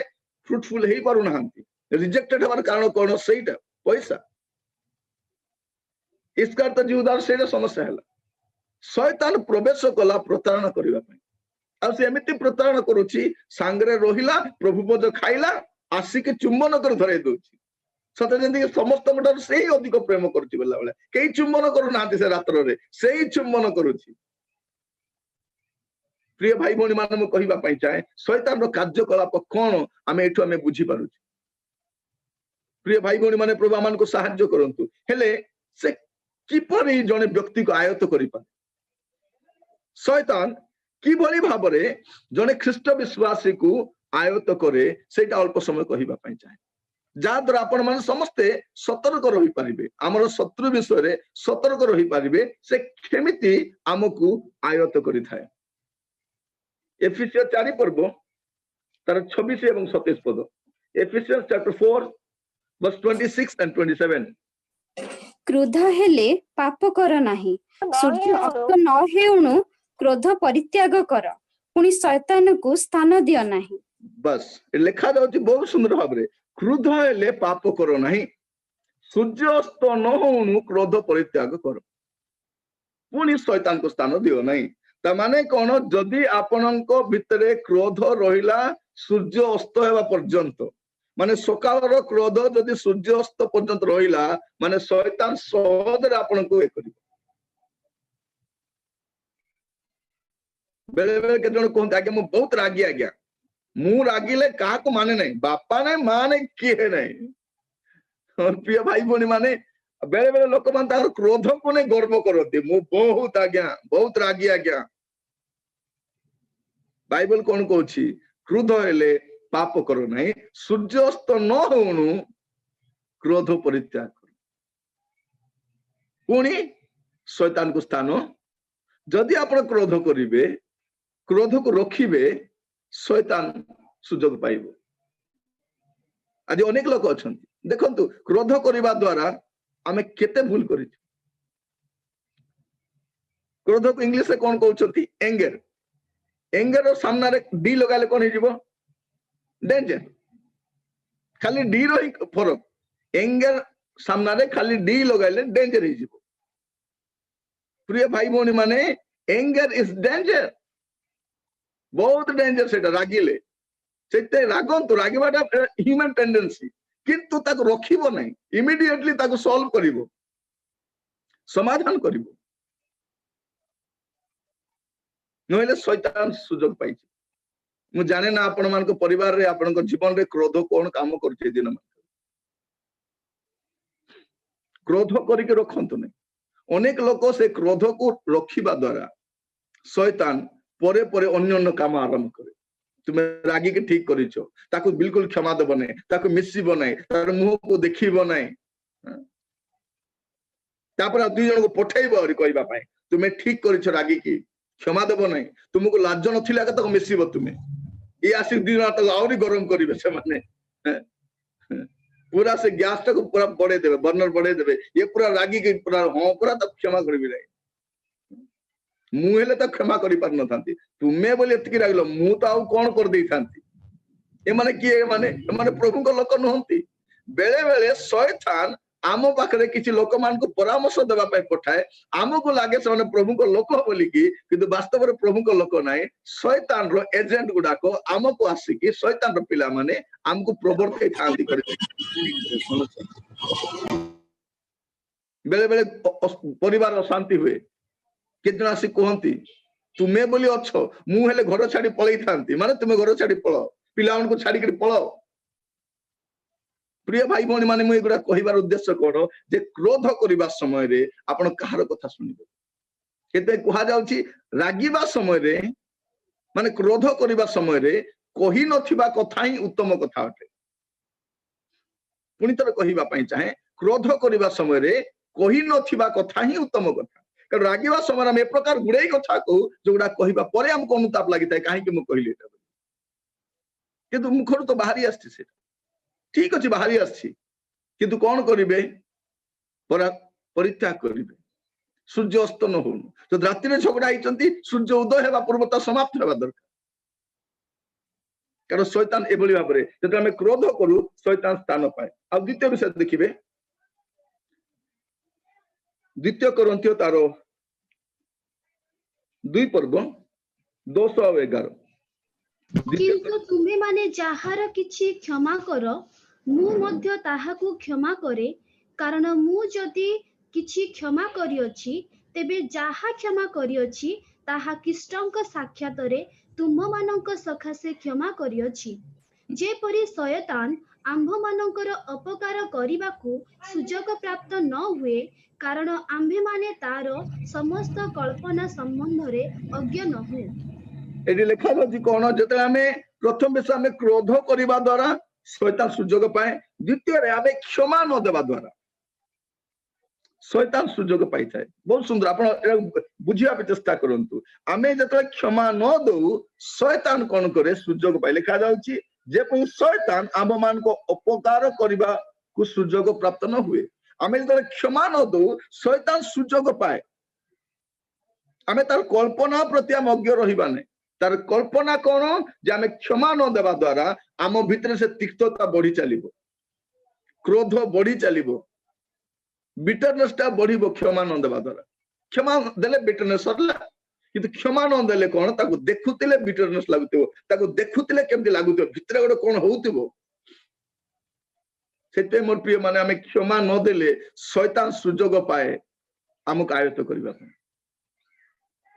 फ्रुटफुल हेई पारु नाहंती रिजेक्टेड हमार कारण कोन सेटा पैसा इसकार तो जीवदार सेटा समस्या हैला शैतान प्रवेश कला प्रतारणा करबा पई आ से एमिति प्रतारणा करूची सांगरे रहिला प्रभु पद खाइला आसिके चुंबन कर धरै दोची सते जेंति समस्त मटर सेही अधिक प्रेम करची बेला बेला केही चुंबन करू नाहंती से रात्र रे सेही चुंबन करूची प्रिय भाई भौणी मान मु कहिबा पई चाहे शैतान रो कार्यकलाप कोन आमे एठु आमे बुझी पारुची प्रिय भाई भौणी माने प्रभु आमान को सहाय्य करंतु हेले से किपरि जने व्यक्ति को आयत करि पारे शैतान किभली भाबरे जने ख्रीष्ट विश्वासी को आयत करे सेटा अल्प समय कहिबा पई चाहे जा द्वारा आपण माने समस्ते सतर्क रहि पारिबे हमर शत्रु विषय रे सतर्क रहि पारिबे से केमिति हमकु आयत करि थाए एफिसियंस 4 पर्व तार 26 एवं 27 पद एफिसियंस चैप्टर 4 वर्स 26 एंड 27 क्रोध हेले पाप कर नाही सूर्य अस्त न हेउणु क्रोध परित्याग कर पुणी शैतान को स्थान दियो नाही बस लिखा जाउची बहुत सुंदर भाबरे क्रोध हेले पाप करो नाही सूर्य अस्त न होउणु क्रोध परित्याग कर पुणी शैतान को स्थान दियो नाही ता माने कोन जदि आपनंको भितरे क्रोध रहिला सूर्य अस्त हेबा पर्यंत माने सकाळर क्रोध जदि सूर्य अस्त पर्यंत रहिला माने शैतान सहज रे आपनंको ए करिवो बेले बेले के जण कोन आगे मु बहुत रागी आज्ञा मु रागिले का को माने नहीं बापा ने माने किए नहीं और प्रिय भाई भौणी माने बेले बेले लोक मान तार क्रोध को ने गर्व करते मु बहुत आज्ञा बहुत रागी आज्ञा बाइबल कोन कहूची क्रोध हेले पाप करो नहीं सूर्यास्त न होणु क्रोध परित्याग कर पुणी शैतान को स्थान जदि आपण क्रोध करिवे क्रोध को रखिबे शैतान सुजोग पाइबो आज अनेक लोक अछंती देखंतु क्रोध करिबा द्वारा आमे केते भूल करि क्रोध को इंग्लिश रे कोन कहउछंती एंगर एंगर सामना रे डी लगाले कोन हिजिबो डेंजर खाली डी रो फरक एंगर सामना रे खाली डी लगाले डेंजर हिजिबो प्रिय भाई भौणी माने एंगर इज डेंजर बहुत डेंजर सेटा रागिले सेते रागंतु रागिबाटा ह्यूमन टेंडेंसी किंतु ताको रखिबो नै इमीडिएटली ताको सॉल्व करिवो समाधान करिवो नहेले शैतान सुजोग पाइछि मु जाने ना आपण मान को परिवार रे आपण को जीवन रे क्रोध कोन काम करछि दिन मान क्रोध करि के रखंतु नै अनेक लोक से क्रोध को रखिबा द्वारा शैतान परे परे अन्य काम आरंभ करे तुम रागी के ठीक करिछो ताको बिल्कुल क्षमा देबो नै ताको मिसिबो नै तार मुंह को देखिबो नै तापर दुई जन को पठेइबो और कहबा पई तुमे ठीक करिछो रागी की क्षमा देबो नै तुमको लाज नथिला के ताको मिसिबो तुमे ए आसी दुई जन ताको आउरी गरम करिवे से माने पूरा से गैस तक पूरा बढ़े देबे बर्नर बढ़े देबे ये पूरा रागी के पूरा हां पूरा तक क्षमा करबी नै मु हेले तो क्षमा करि पार न थांती तुमे बोले एतकी रागलो मु तो आउ कोन कर देई थांती ए माने की माने प्रभु को लोक नहंती बेले बेले शैतान आमो पाखरे किछि लोक मान को परामर्श देबा पय पठाए आमो को लागे से माने प्रभु को लोक बोली की किंतु वास्तव रे प्रभु को लोक नाही शैतान रो एजेंट गुडा को आमो को आसी की शैतान रो पिला माने हमको प्रवर्तै थांती करे बेले बेले परिवार शांति हुए कितना आसी कहती तुमे बोली अच्छो मु हेले घर छाड़ी पळै थांती माने तुमे घर छाड़ी पळो पिलावन को छाड़ी के पळो प्रिय भाई भौणी माने मु एगुडा कहिबार उद्देश्य कोन जे क्रोध करिबा समय रे आपण कहार कथा सुनिबे केते कहा जाउची रागीबा समय रे माने क्रोध करिबा समय रे कहि नथिबा कथा ही उत्तम कथा अटे पुनी तर कहिबा पई चाहे क्रोध करिबा समय रे कहि नथिबा कथा ही उत्तम कथा कारण रागिबा समय हम ए प्रकार गुडे कथा को जोडा कहिबा परे हमको अनुताप लागिता काहे कि मु कहिली एटा किंतु मुखर तो बाहरी आछि से ठीक अछि बाहरी आछि किंतु कोन करिवे परित्याग करिवे सूर्य अस्त न हो तो राति में झगड़ा होती सूर्य उदय हेबा पूर्व ता समाप्त हेबा दरकार कारण शैतान एभली भाव में जब आम क्रोध करू शैतान स्थान पाए आ द्वितीय विषय देखिए द्वितीय करंथियो तार 2 पर्व 10:11 କିନ୍ତୁ ତୁମେମାନେ ଯାହାର କିଛି କ୍ଷମା କର ମୁଁ ମଧ୍ୟ ତାହାକୁ କ୍ଷମା କରେ କାରଣ ମୁଁ ଯଦି କିଛି କ୍ଷମା କରିଅଛି ତେବେ ଯାହା କ୍ଷମା କରିଅଛି ତାହା ଖ୍ରୀଷ୍ଟଙ୍କ ସାକ୍ଷାତରେ ତୁମମାନଙ୍କ ସକାଶେ କ୍ଷମା କରିଅଛି ଯେପରି ଶୟତାନ ଆମ୍ଭମାନଙ୍କର ଅପକାର କରିବାକୁ ସୁଯୋଗ ପ୍ରାପ୍ତ ନ ହୁଏ କାରଣ ଆମ୍ଭେମାନେ ତାର ସମସ୍ତ କଳ୍ପନା ସମ୍ବନ୍ଧରେ ଅଜ୍ଞ ନହୁଁ ये लिखा जी कौन जो आम प्रथम विषय आम क्रोध करने द्वारा शैतान सुजोग पाए द्वितीय आम क्षमा न देवा द्वारा शैतान सुजोग पाई थाए बहुत सुंदर आप बुझा चेष्टा करूँ आम जो क्षमा न दऊ शैतान कौन करे सुजोग पाए लिखा जाऊँगी शैतान आम मान को अपकार करने को सुजोग प्राप्त न हुए आम जो क्षमा न दऊ शैतान सुजोग पाए आम तार कल्पना प्रति आम अज्ञ रहा नहीं तार कल्पना कौन जे आम क्षमा न देवा द्वारा आम भितर से तिक्तता बढ़ी चलो क्रोध बढ़ी चलो बिटरनेस टा बढ़ क्षमा न देवा द्वारा क्षमा देले बिटरनेस सरला किंतु क्षमा न देले कौन ताको देखुतिले बिटरनेस लागुतिबो देखुतिले केमति लागुतिबो भितर गोटे कौन होउतिबो सेते मोर प्रिय माने आम क्षमा न देले शैतान सुजोग पाए आमको आयत्त करबा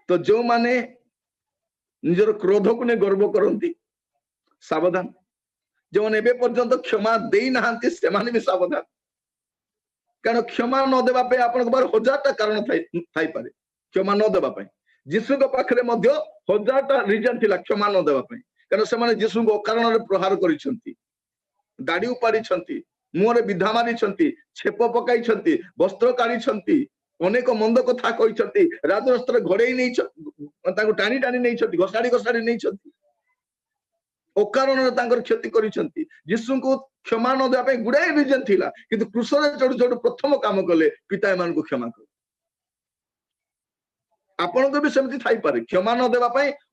तो जो माने निजर क्रोध को नहीं गर्व करती सावधान जो मैंने एबे पर्यंत क्षमा दे ना भी सावधान कारण क्षमा न देवा पे आपन बार 1000टा कारण थाई पारे क्षमा न देवा पे जीसु को पाखरे मध्य 1000टा रीजन थिला क्षमा न देवा पे कारण से माने जीसु को कारण रे प्रहार करिसंती दाढ़ी उपाड़ी छंती मुहरे विधा मारी छंती छेप पकाई छंती वस्त्र काढ़ी छंती अनेक मंद कथा कहते राजरास्तार घोड़े टाणी टाणी नहीं घसाड़ी घसाड़ी नहीं अकारण क्षति करिसंती यीशु को क्षमा न देवा गुड़ाए रिजन थिला किंतु क्रूसरे चढ़ु चढ़ु प्रथम काम कले पिता एमान को क्षमा कर आपण को भी सेमती थाई पारे क्षमा न देवा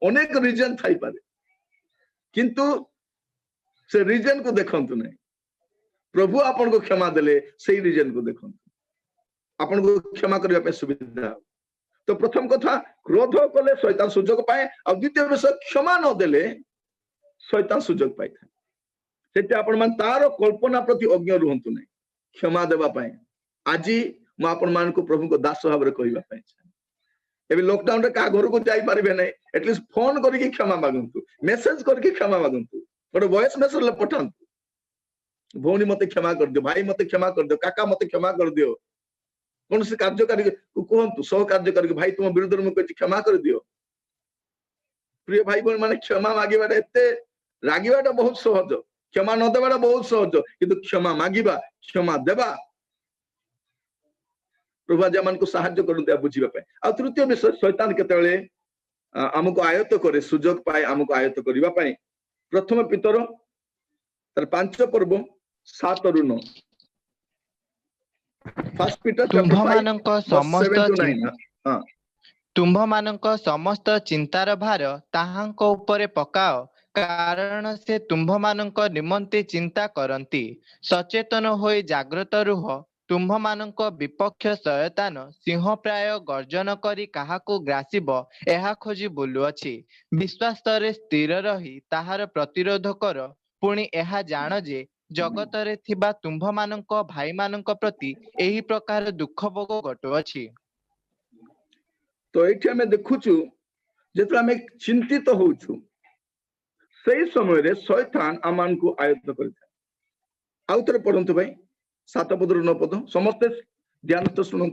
अनेक रिजन थाई पारे किंतु से रिजन को देखंतु नहीं प्रभु आपण को क्षमा देले से रिजन को देखंतु आपण को क्षमा करने सुविधा तो प्रथम कथा क्रोध कले शैतान सुजोग पाए और द्वितीय विषय क्षमा न देले शैतान सुजोग पाई से आपण मान तार कल्पना प्रति अज्ञ रुहंतु नहीं क्षमा देवा पाए आज मु आपण मान को प्रभु को दास भाव रे कहबा पाए एबे लॉकडाउन रे का घर को जाई परिबे नहीं एटलीस्ट फोन करके क्षमा मागंतु मेसेज करके क्षमा मागंतु गोटे वॉइस मेसेज ले पठांतु भौणी मते क्षमा कर दियो भाई मते क्षमा कर दियो काका मते क्षमा कर दियो कौन से कार्यकारी कहतु सह कार्यकारी भाई तुम विरुद्ध में कही क्षमा कर दियो प्रिय भाई बहन माने क्षमा मागिबा एते रागिबाटा बहुत सहज क्षमा न देवाटा बहुत सहज किंतु क्षमा मागिबा क्षमा देवा प्रभु आज को साहाय्य करते बुझीबा पाए आ तृतीय विषय शैतान केतेबेले आमको आयत्त करे सुजोग पाए आमको आयत्त करबा पाए प्रथम पितर तार 5 पर्व 7 रु 9 फर्स्ट पीटर तुम्भ मानक समस्त चिंतार भार ताहांक उपरे पकाओ कारण से तुम्भ मानक निमंते चिंता करंती सचेतन होई जागृत रुह तुम्भ मानक विपक्ष शयतान सिंह प्राय गर्जन करी काहाकू ग्रासिब एहा खोजी बुलुअछि विश्वास रे स्थिर रही ताहार प्रतिरोध कर पुणी एहा जान जे जगतरे थिबा तुम्भ मानक भाई मानक प्रति एही प्रकार दुख भोग घटुअछि तो ये आम देखुचु जो आम चिंतित होचु सही समय रे शैतान आमान को आयत्त करता आउ थे पढ़ंतु भाई 7 पद 9 पद समस्ते ध्यान तो शुणु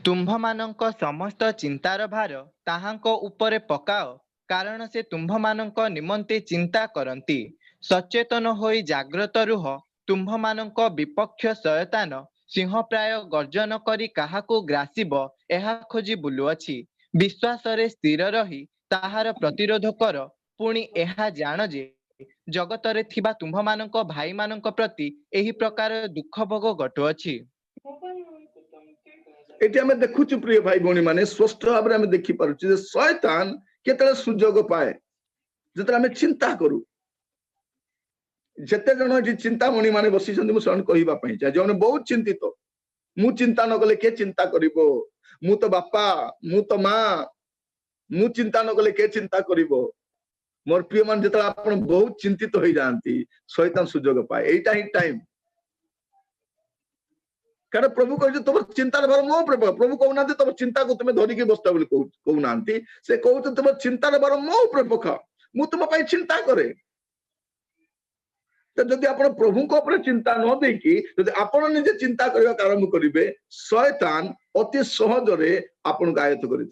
तुम्भ मानक समस्त चिंतार भार ताहांक उपरे पकाओ कारण से तुम्भ मानक निमंते चिंता करंती सचेतन होई जागृत रुह तुम्भ मानक विपक्ष शयतान सिंह प्राय गर्जन करी काहाकू ग्रासिब एहा खोजी बुलुअछि विश्वास रे स्थिर रही ताहार प्रतिरोध कर पुणी एहा जान जे जगतरे थिबा तुम्भ मानक भाई मानक प्रति एही प्रकार दुख भोग घटुअछि एटी आमे देखुछु प्रिय भाई भौणी माने स्पष्ट भाव में आमे देखि पारुछु जे शैतान केतले सुजोग पाए जेतले आमे चिंता करू जेते जन जे चिंतामणि माने बसी छथि मु सन कहिबा पई चाहे जने बहुत चिंतित मु चिंता न कले के चिंता करिवो मु तो बापा मु तो मां मु चिंता न कले के चिंता करिवो मोर प्रिय मान जेतले आपण बहुत चिंतित होई जानती शैतान सुजोग पाए एटा ही टाइम कारण प्रभु कह तुम चिंतार भार मो प्रभु कहना तुम चिंता को तुम्हें धरिकी बसता बोली कहूना से कहते तुम चिंतार भार मो उपरे पक मु तुम चिंता करे तो जदि आप प्रभु ऊपर चिंता न देकी जदि आपण निजे चिंता करने आरंभ करेंगे शैतान अति सहज आपन को आयत्त करें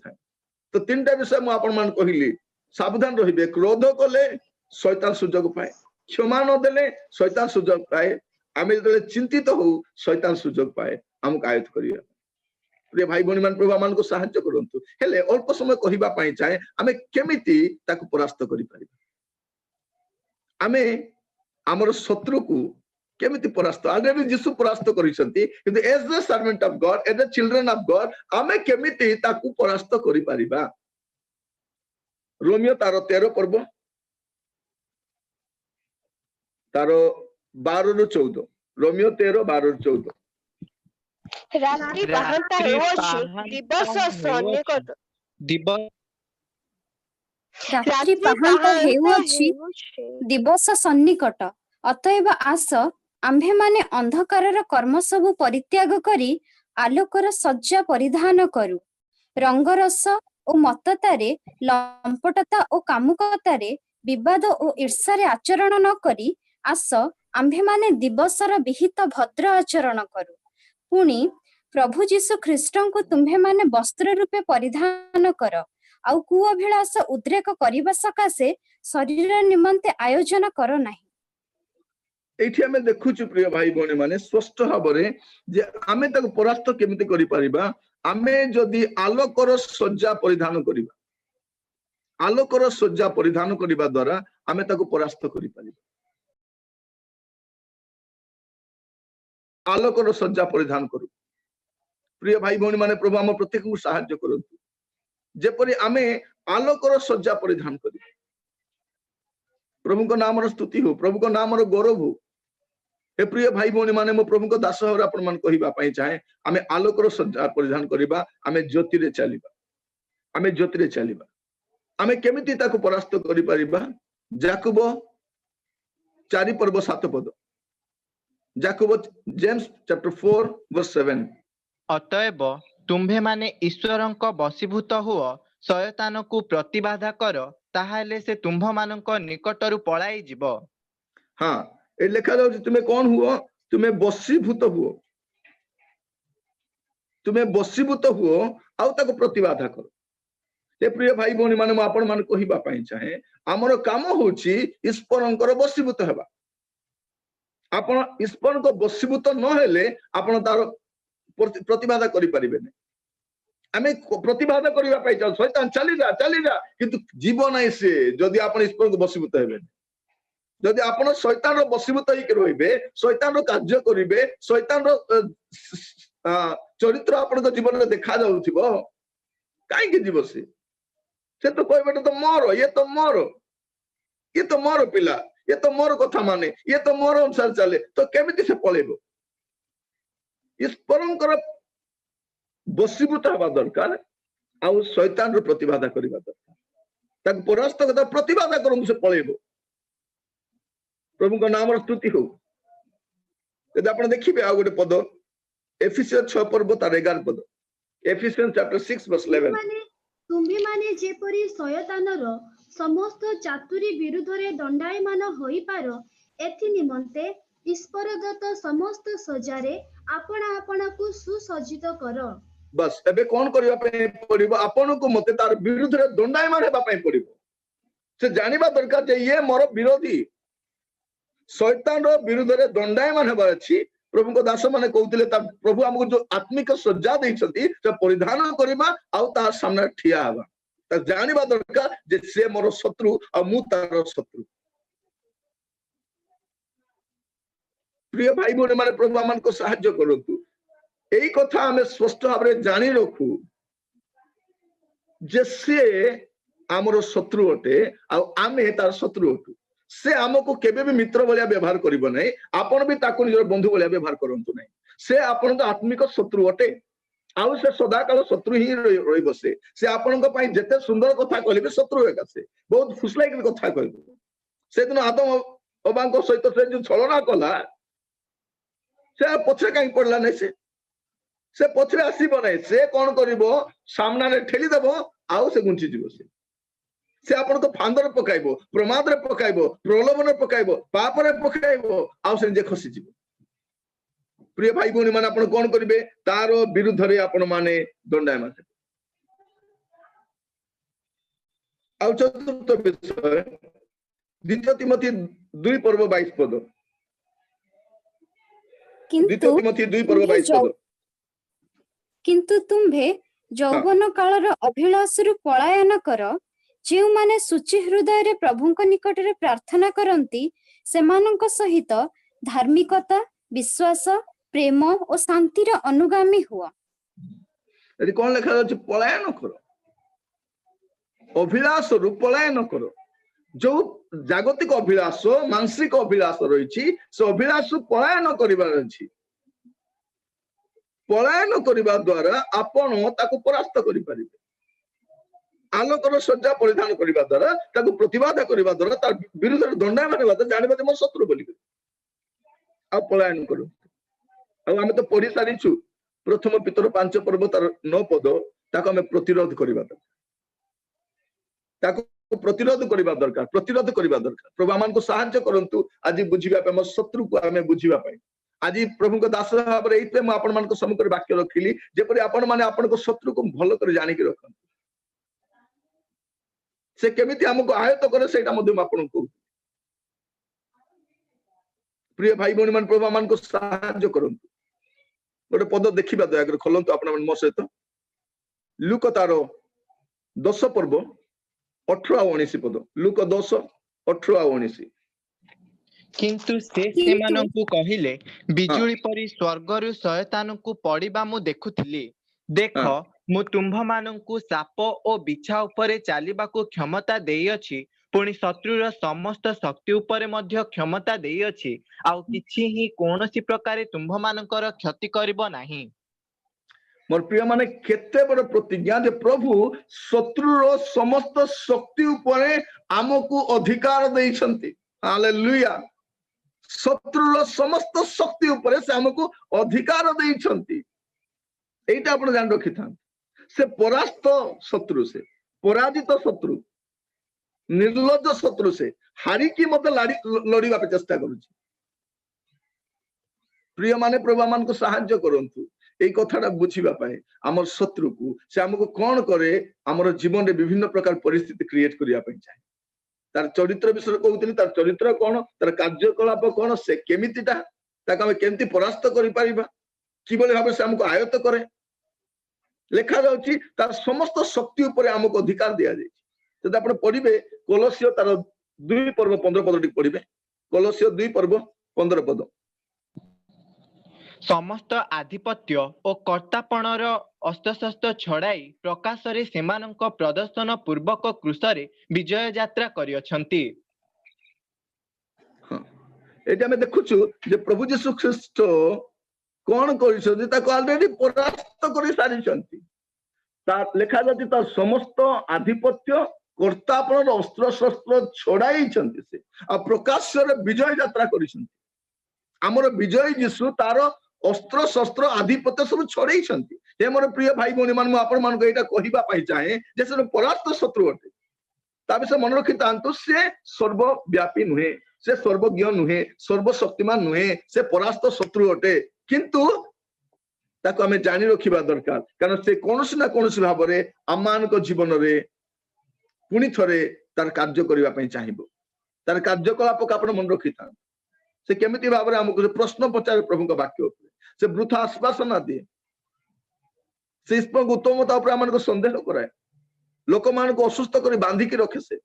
तो तीनटा विषय मुझे कहली सावधान रहिबे क्रोध कले शैतान सुजोग पाए क्षमा न देले शैतान सुजोग पाए आमे जतले चिंतित हो शैतान सुजोग पाए हमको आयत्त करिया प्रिय भाई भौणी मान प्रभु मान को सहायता करंतु हेले अल्प समय कहिबा पई चाहे आमे केमिति ताकू परास्त करि परिबा आमे हमर शत्रु को केमिति परास्त आगे भी यीशु परास्त करिसंती किंतु as the servant of God as the children of God आमे केमिति ताकू परास्त करि परिबा रोमियो तारो 13 पर्व तारो 12 ରୁ 14 रोमियो 13 12 ରୁ 14 ରାତ୍ରି ପାହାନ୍ତା ହେଉଅଛି ଦିବସ ସନ୍ନିକଟ ରାତ୍ରି ପାହାନ୍ତା ହେଉଅଛି ଦିବସ ସନ୍ନିକଟ ଅତଏବ ଆସ ଆମ୍ଭେମାନେ ଅନ୍ଧକାରର କର୍ମ ସବୁ ପରିତ୍ୟାଗ କରି ଆଲୋକର ସଜ୍ଜା ପରିଧାନ କରୁ ରଙ୍ଗରସ ଓ ମତ୍ତତାରେ ଲମ୍ପଟତା ଓ କାମୁକତାରେ ବିବାଦ ଓ ଈର୍ଷାରେ ଆଚରଣ ନ କରି ଆସ ଆମ୍ଭେମାନେ ଦିବସର ବିହିତ ଭଦ୍ର ଆଚରଣ କରୁ ପୁଣି ପ୍ରଭୁ ଯୀଶୁ ଖ୍ରୀଷ୍ଟଙ୍କୁ ତୁମ୍ଭେମାନେ ବସ୍ତ୍ର ରୂପେ ପରିଧାନ କର ଆଉ କୁଅଭିଳାଷ ଉଦ୍ରେକ କରିବା ସକାଶେ ଶରୀର ନିମନ୍ତେ ଆୟୋଜନ କର ନାହିଁ एठी हमें देखुछु प्रिय भाई भौणी माने स्पष्ट भाबरे जे आमे ताको परास्त केमिति करि परिबा आमे जदि आलोकर सज्जा परिधान करिबा आलोकर सज्जा परिधान करिबा द्वारा आमे ताको परास्त करि परिबा आलोकर सज्जा परिधान करू प्रिय भाई भौणी माने प्रभु हम प्रत्येक को सहायता करंतु जेपरि आमे आलोकर सज्जा परिधान करी प्रभु को नाम रो स्तुति हो प्रभु को नाम रो गौरव हो हे प्रिय भाई भौणी माने मो प्रभु को दास भाव आपण मान कहिबा पई चाहे आमे आलोकर सज्जा परिधान करिबा आमे ज्योति रे चलिबा आमे केमिति ताको परास्त करि परिबा याकूब 4 पर्व 7 पद याकूब जेम्स चैप्टर 4 वर्स 7 अतएव तुम्भे माने ईश्वरंक बशीभूत हुओ शयतान को प्रतिबाधा कर ताहाले से तुम्भ मानक निकटरु पळाई जीव हाँ ए लिखा जाउछि तुम्हें कौन हुओ तुम्हें बशीभूत हुओ आउ ताको प्रतिबाधा करो ए प्रिय भाई भौणी माने म आपण मान कहिबा पई चाहे हमर काम होछि ईश्वरंकर बशीभूत हेबा आपण ईश्वरंक बशीभूत न हेले आपण तार प्रतिबाधा करि परिबेने आमे प्रतिबाधा करिबा पई चाहे शैतान चली जा किंतु जीवन है से जदि आपण ईश्वर को बशीभूत हेबे जदि आपण शैतान रो बशीभूत होई के रहिबे शैतान रो कार्य करिबे शैतान रो चरित्र आपण को जीवन में देखा जाउथिबो काई के जीव से तो कहबे तो मोर ये तो मोर पिला ये तो मोर कथा माने ये तो मोर अनुसार चले तो केमिति से पळेबो ईश्वरंकर बशीभूत हवा दरकार आउ शैतान रो प्रतिबाधा करिबा दरकार ताक परास्त करता प्रतिबाधा करम से पळेबो प्रभु को नाम रो स्तुति हो यदि आपण देखिबे आ गोटे पद एफिसियंस 6 पर्व तार 11 पद एफिसियंस चैप्टर 6 वर्स 11 तुम्ही माने जेपरि शयतानर समस्त चातुरी विरुद्धरे दंडायमान होई पारो एथि निमंते ईश्वरदत्त समस्त सजारे आपना आपना को सुसज्जित करो बस एबे कोन करिवा पे पड़िबो आपन को मते तार विरुद्ध रे दंडायमान हेबा पे पड़िबो से जानिबा दरकार जे ये मोर विरोधी शैतान रो विरुद्ध रे दंडायमान हेबा अछि प्रभु को दास माने कहउतिले ता प्रभु हमको जो आत्मिक सज्जा दैछथि से परिधान करिबा आउ ता सामने ठिया हबा ता जानिबा दरकार जे से मोर शत्रु आ मु तार शत्रु प्रिय भाई भौणी माने प्रभु हमन को सहायता करंतु এই কথা ଆମେ ସ୍ପଷ୍ଟ ଭାବରେ ଜାଣି ରଖୁ ଯେ ସେ ଆମର ଶତ୍ରୁ ଅଟେ ଆଉ ଆମେ ତାର ଶତ୍ରୁ ଅଟୁ। ସେ ଆମକୁ କେବେ ବି ମିତ୍ର ଭଳିଆ ବ୍ୟବହାର କରିବ ନାହିଁ, ଆପଣ ବି ତାକୁ ନିଜର ବନ୍ଧୁ ଭଳିଆ ବ୍ୟବହାର କରନ୍ତୁ ନାହିଁ। ସେ ଆପଣଙ୍କ ଆତ୍ମିକ ଶତ୍ରୁ ଅଟେ ଆଉ ସେ ସଦାକାଳ ଶତ୍ରୁ ହିଁ ରହିବ। ସେ ଆପଣଙ୍କ ପାଇଁ ଯେତେ ସୁନ୍ଦର କଥା କହିବେ ଶତ୍ରୁ ଏକା ସେ ବହୁତ ଖୁସି ଲାଗିକି କଥା କହିବ। ସେଦିନ ଆଦମ ଅବାଙ୍କ ସହିତ ସେ ଯୋଉ ଛଳନା କଲା ସେ ପଛରେ କାହିଁକି ପଡିଲା ନାହିଁ, ସେ ପଛରେ ଆସିବ ନାହିଁ। ସେ କଣ କରିବ, ସାମ୍ନାରେ ଠେଲିଦେବ ଆଉ ସେ ଘୁଞ୍ଚିଯିବ। ସେ ଆପଣଙ୍କୁ ଫାନ୍ଦରେ ପକାଇବ, ପ୍ରମାଦରେ ପକାଇବ, ପ୍ରଲୋଭନରେ ପକାଇବ, ପାପରେ ପକାଇବ ଆଉ ସେ ନିଜେ ଖସିଯିବ। ପ୍ରିୟ ଭାଇ ଭଉଣୀ ମାନେ ଆପଣ କଣ କରିବେ, ତାର ବିରୁଦ୍ଧରେ ଆପଣ ମାନେ ଦଣ୍ଡାୟମାନ ହେବେ। ଆଉ ଚତୁର୍ଥ ବିଷୟ 2 ତିମୋଥୀ 2 ପର୍ବ 22 ପଦ। 2 ତିମୋଥୀ 2 ପର୍ବ 22 ପଦ। କିନ୍ତୁ ତୁମ୍ଭେ ଯୌବନ କାଳର ଅଭିଳାଷରୁ ପଳାୟନ କର। ଯେଉଁମାନେ ଶୁଚି ହୃଦୟରେ ପ୍ରଭୁଙ୍କ ନିକଟରେ ପ୍ରାର୍ଥନା କରନ୍ତି ସେମାନଙ୍କ ସହିତ ଧାର୍ମିକତା, ବିଶ୍ୱାସ, ପ୍ରେମ ଓ ଶାନ୍ତିର ଅନୁଗାମୀ ହୁଅ। ଏଠି କଣ ଲେଖା ଅଛି? ପଳାୟନ କର, ଅଭିଳାଷରୁ ପଳାୟନ କର। ଯୋଉ ଜାଗତିକ ଅଭିଳାଷ, ମାଂସିକ ଅଭିଳାଷ ରହିଛି, ସେ ଅଭିଳାଷ ପଳାୟନ କରିବାର ଅଛି। ପଳାୟନ କରିବା ଦ୍ୱାରା ଆପଣ ତାକୁ ପରାସ୍ତ କରିପାରିବେ। ଆଲୋକର ସଜ୍ଜା ପରିଧାନ କରିବା ଦ୍ୱାରା, ତାକୁ ପ୍ରତିବାଦ କରିବା ଦ୍ୱାରା, ତାର ବିରୁଦ୍ଧରେ ଦଣ୍ଡାୟମାନ ହେବା ଦ୍ୱାରା ଜାଣିବା ଯେ ମୋ ଶତ୍ରୁ ବୋଲି। ଆଉ ପଳାୟନ କରୁ। ଆଉ ଆମେ ତ ପଢି ସାରିଛୁ 1 ପିତର 5 ପର୍ବ ତାର 9 ପଦ। ତାକୁ ଆମେ ପ୍ରତିରୋଧ କରିବା ଦରକାର, ତାକୁ ପ୍ରତିରୋଧ କରିବା ଦରକାର, ପ୍ରତିରୋଧ କରିବା ଦରକାର। ପ୍ରଭୁ ଆମମାନଙ୍କୁ ସାହାଯ୍ୟ କରନ୍ତୁ ଆଜି ବୁଝିବା ପାଇଁ, ଆମ ଶତ୍ରୁକୁ ଆମେ ବୁଝିବା ପାଇଁ। ଆଜି ପ୍ରଭୁଙ୍କ ଦାସ ଭାବରେ ଏଇଥିପାଇଁ ମୁଁ ଆପଣମାନଙ୍କ ସମ୍ମୁଖରେ ବାକ୍ୟ ରଖିଲି, ଯେପରି ଆପଣ ମାନେ ଆପଣଙ୍କ ଶତ୍ରୁକୁ ଭଲ କରି ଜାଣିକି ରଖନ୍ତୁ। ସେ କେମିତି ଆମକୁ ଆୟତ କରେ ସେଇଟା ମଧ୍ୟ ମୁଁ ଆପଣଙ୍କୁ କହୁଛି। ପ୍ରିୟ ଭାଇ ଭଉଣୀ ମାନେ, ପ୍ରଭୁ ଆମମାନଙ୍କୁ ସାହାଯ୍ୟ କରନ୍ତୁ। ଗୋଟେ ପଦ ଦେଖିବା ଦୟାକରି, ଖୋଲନ୍ତୁ ଆପଣ ମୋ ସହିତ ଲୁକ ତାର 10 ପର୍ବ 18 ଆଉ 19 ପଦ। ଲୁକ 10 18 ଆଉ 19। କିନ୍ତୁ ସେ ସେମାନଙ୍କୁ କହିଲେ, ବିଜୁଳି ପରି ସ୍ୱର୍ଗରୁ ଶୟତାନଙ୍କୁ ପଡ଼ିବା ମୁଁ ଦେଖୁଥିଲି। ଦେଖ, ମୁଁ ତୁମ୍ଭମାନଙ୍କୁ ସାପ ଓ ବିଛା ଉପରେ ଚାଲିବାକୁ କ୍ଷମତା ଦେଇଅଛି, ପୁଣି ଶତ୍ରୁର ସମସ୍ତ ଶକ୍ତି ଉପରେ ମଧ୍ୟ କ୍ଷମତା ଦେଇଅଛି, ଆଉ କିଛି ହିଁ କୌଣସି ପ୍ରକାରେ ତୁମ୍ଭମାନଙ୍କର କ୍ଷତି କରିବ ନାହିଁ। ମୋର ପ୍ରିୟ ମାନେ, କେତେ ବଡ ପ୍ରତିଜ୍ଞା ଯେ ପ୍ରଭୁ ଶତ୍ରୁର ସମସ୍ତ ଶକ୍ତି ଉପରେ ଆମକୁ ଅଧିକାର ଦେଇଛନ୍ତି। ହାଲେଲୁୟା। ଶତ୍ରୁର ସମସ୍ତ ଶକ୍ତି ଉପରେ ସେ ଆମକୁ ଅଧିକାର ଦେଇଛନ୍ତି। এইটা ଆପଣ ଜାଣି ରଖିଥାନ୍ତି। ସେ ପରାସ୍ତ ଶତ୍ରୁ, ସେ ପରାଜିତ ଶତ୍ରୁ, ନିର୍ଲଜ୍ଜ ଶତ୍ରୁ। ସେ ହାରିକି ମତେ ଲଢିବା ପାଇଁ ଚେଷ୍ଟା କରୁଛି। ପ୍ରିୟ ମାନେ, ପ୍ରଭୁ ଆମମାନଙ୍କୁ ସାହାଯ୍ୟ କରନ୍ତୁ এই কথাটা ବୁଝିବା ପାଇଁ। ଆମର ଶତ୍ରୁକୁ ସେ ଆମକୁ କଣ କରେ, ଆମର ଜୀବନରେ ବିଭିନ୍ନ ପ୍ରକାର ପରିସ୍ଥିତି କ୍ରିଏଟ କରିବା ପାଇଁ ଚାହେଁ। ତାର ଚରିତ୍ର ବିଷୟରେ କହୁଥିଲି, ତାର ଚରିତ୍ର କଣ, ତାର କାର୍ଯ୍ୟକଳାପ କଣ, ସେ କେମିତିଟା, ତାକୁ ଆମେ କେମିତି ପରାସ୍ତ କରିପାରିବା, କିଭଳି ଭାବରେ ସେ ଆମକୁ ଆୟତ୍ତ କରେ। ଲେଖା ଯାଉଛି ତାର ସମସ୍ତ ଶକ୍ତି ଉପରେ ଆମକୁ ଅଧିକାର ଦିଆଯାଇଛି। ଯଦି ଆପଣ ପଢିବେ କଲୋସିୟ ତାର 2 ପର୍ବ 15 ପଦ ଟିକେ ପଢିବେ। କଲୋସିୟ 2 ପର୍ବ 15 ପଦ। ସମସ୍ତ ଆଧିପତ୍ୟ ଓ କର୍ତ୍ତାପଣର ଅସ୍ତ୍ରଶସ୍ତ୍ର ଛଡ଼ାଇ ପ୍ରକାଶରେ ସେମାନଙ୍କ ପ୍ରଦର୍ଶନ ପୂର୍ବକ କୃଷରେ ବିଜୟ ଯାତ୍ରା କରିଅଛନ୍ତି। ଏଠି ଆମେ ଦେଖୁଛୁ ଯେ ପ୍ରଭୁ ଯୀଶୁ ଖ୍ରୀଷ୍ଟ କଣ କରିଛନ୍ତି, ତାକୁ ଅଲରେଡି ପରାସ୍ତ କରି ସାରିଛନ୍ତି। ତା ଲେଖା ଯାଉଛି ତାର ସମସ୍ତ ଆଧିପତ୍ୟ କର୍ତ୍ତାପଣର ଅସ୍ତ୍ରଶସ୍ତ୍ର ଛଡାଇଛନ୍ତି ସେ, ଆଉ ପ୍ରକାଶରେ ବିଜୟ ଯାତ୍ରା କରିଛନ୍ତି। ଆମର ବିଜୟ ଯୀଶୁ ତାର ଅସ୍ତ୍ରଶସ୍ତ୍ର ଆଧିପତ୍ୟ ସବୁ ଛଡେଇଛନ୍ତି। ଏ ମୋର ପ୍ରିୟ ଭାଇ ଭଉଣୀ ମାନେ, ମୁଁ ଆପଣମାନଙ୍କୁ ଏଇଟା କହିବା ପାଇଁ ଚାହେଁ ଯେ ସେ ପରାସ୍ତ ଶତ୍ରୁ ଅଟେ। ତା ବିଷୟରେ ମନେ ରଖିଥାନ୍ତୁ, ସେ ସର୍ବବ୍ୟାପୀ ନୁହେଁ, ସେ ସର୍ବଜ୍ଞ ନୁହେଁ, ସର୍ବଶକ୍ତିମାନ ନୁହେଁ, ସେ ପରାସ୍ତ ଶତ୍ରୁ ଅଟେ। କିନ୍ତୁ ତାକୁ ଆମେ ଜାଣି ରଖିବା ଦରକାର, କାରଣ ସେ କୌଣସି ନା କୌଣସି ଭାବରେ ଆମମାନଙ୍କ ଜୀବନରେ ପୁଣି ଥରେ ତାର କାର୍ଯ୍ୟ କରିବା ପାଇଁ ଚାହିଁବ। ତାର କାର୍ଯ୍ୟକଳାପକୁ ଆପଣ ମନେ ରଖିଥାନ୍ତୁ। ସେ କେମିତି ଭାବରେ ଆମକୁ ପ୍ରଶ୍ନ ପଚାରେ ପ୍ରଭୁଙ୍କ ବାକ୍ୟ ଉପରେ, ସେ ବୃଥା ଆଶ୍ୱାସନା ଦିଏ, ସେ ଈଶ୍ୱରଙ୍କ ଉତ୍ତମତା ଉପରେ ଆମମାନଙ୍କୁ ସନ୍ଦେହ କରାଏ, ଲୋକମାନଙ୍କୁ ଅସୁସ୍ଥ କରି ବାନ୍ଧିକି ରଖେ। ସେ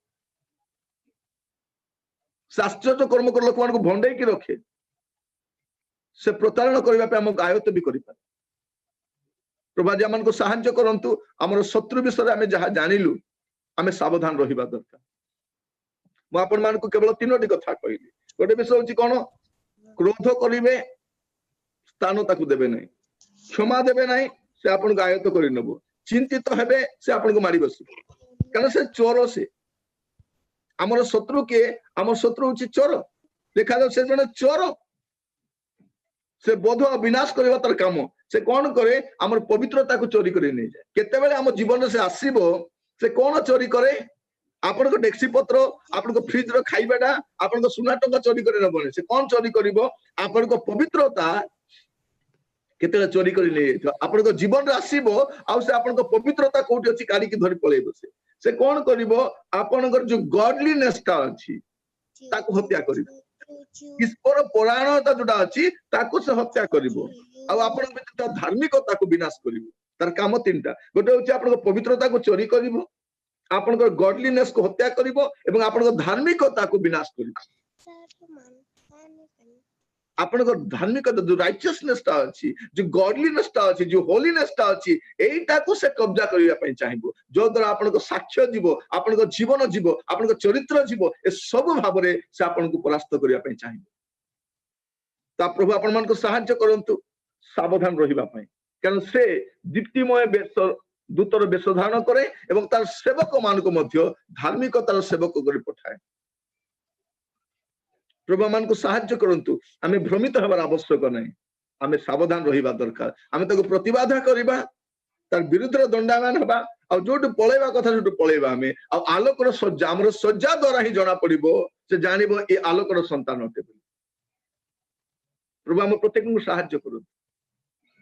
ଆଶ୍ଚର୍ଯ୍ୟ କର୍ମ କରି ଲୋକମାନଙ୍କୁ ଭଣ୍ଡେଇକି ରଖେ। ସେ ପ୍ରତାରଣା କରିବା ପାଇଁ ଆମକୁ ଆୟତ୍ତ ବି କରିପାରେ। प्रभु आज आमको साहाय्य करंतु हमर शत्रु विषय आमे जहा जानिलु आमे सावधान रहिबा दरकार मु आपण मानकु केवल तीनोटी कथा कहली गोटे विषय होची कोन क्रोध करिवे स्थान ताकू देबे नै क्षमा देबे नै से आपन को आयत्त करि नबो चिंतित हेबे से आपन को मारी बसु कारण से चोर से हमर शत्रु के हमर शत्रु होची चोर देखा जाओ से जने चोर से बोध विनाश करबा तर काम से कौन करे हमर पवित्रता को चोरी करि नै जाय केते बेले हम जीवन से आसीबो से कौन चोरी करे आपन को डेक्सी पत्र आपन को फ्रिज रो खाइबाडा आपन को सुना टंका चोरी करे नबने से कौन चोरी करिवो आपन को पवित्रता केते चोरी करि नै जाय आपन को जीवन रे आसीबो आ से आपन को पवित्रता कोठी अछि काडी की धरि पळेबो से कौन करिवो आपन को जो गॉडलीनेस ता अछि ताको हत्या करिवो ईश्वर पुराणता जोटा अछि ताको से हत्या करिवो आ आपन व्यक्ति धार्मिकता को विनाश करिवो तार काम तीनटा गोटे होछि आपन को पवित्रता को चोरी करिवो आपन को गॉडलीनेस को हत्या करिवो एवं आपन को धार्मिकता को विनाश करिवो आपन को धार्मिकता जो राइचियसनेस ता अछि जो गॉडलीनेस ता अछि जो होलीनेस ता अछि एटा को से कब्जा करिया पई चाहिबो जो द्वारा आपन को साक्ष्य जीवो आपन को जीवन जीवो आपन को चरित्र जीवो ए सब भाबरे से आपन को परास्त करिया पई चाहिबो ता प्रभु आपन मन को सहाय्य करंतु सावधान रहिबा पई कारण से दीप्तिमय बेश दूतर बेश धारण करे एवं तार सेवक मान को मध्य धार्मिकतार सेवक करि पठाए प्रभु मान को सहाय्य करंतु आमे भ्रमित हेबार आवश्यक नै आमे सावधान रहिबा दरकार आमे ताको प्रतिबाधा करिबा तार विरुद्ध दंडामान हेबा आ जोटु पळेबा कथा जोटु पळेबा आमे आ आलोकर सज्जा हमर सज्जा द्वारा ही जणा पड़िबो से जानिबो ए आलोकर संतान अटे प्रभु हम प्रत्येक को सहाय्य करू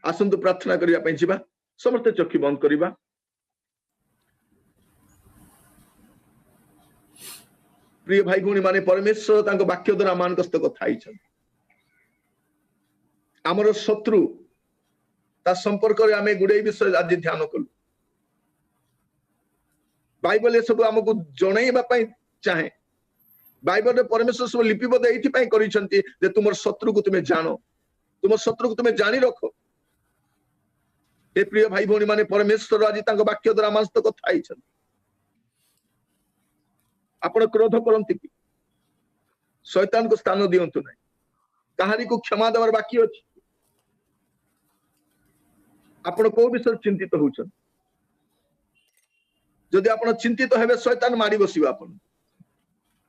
आसंतु प्रार्थना करिया पई जिबा समस्त चक्षु बंद करिबा प्रिय भाई भौणी माने परमेश्वर तांको वाक्य द्वारा मानकस्त कथा आइछन हमर शत्रु ता संपर्क रे आमे गुडे विषय आज ध्यान कलु बाइबल सब हमको जणैबा पई चाहे बाइबल रे परमेश्वर सब लिपिबद्ध एथि पई करिसंती जे तुमर शत्रु को तुमे जानो तुमर शत्रु को तुमे जानि रखो ए प्रिय भाई भौणी माने परमेश्वर आज तांको वाक्य द्वारा मानकस्त कथा आइछन आपण क्रोध करंती कि शैतान को स्थान दियंतु नै कहानी को क्षमा देवार बाकी अछि आपण को विषय चिंतित होउछन जदि आपण चिंतित हेबे शैतान मारी बसिबा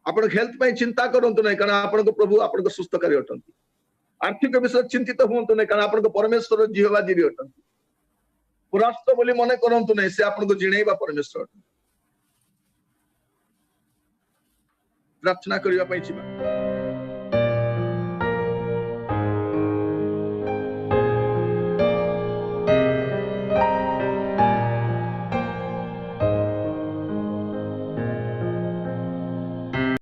आपण हेल्थ पई चिंता करंतु नै कारण आपण को प्रभु आपण को सुस्थकारी अटंती आर्थिक विषय चिंतित होंतु नै कारण आपण को परमेश्वर जिहवा जिरि अटंती पुरास्त बोली मने करंतु नै से आपण को जिणैबा परमेश्वर प्रार्थना करिया पई छिबा।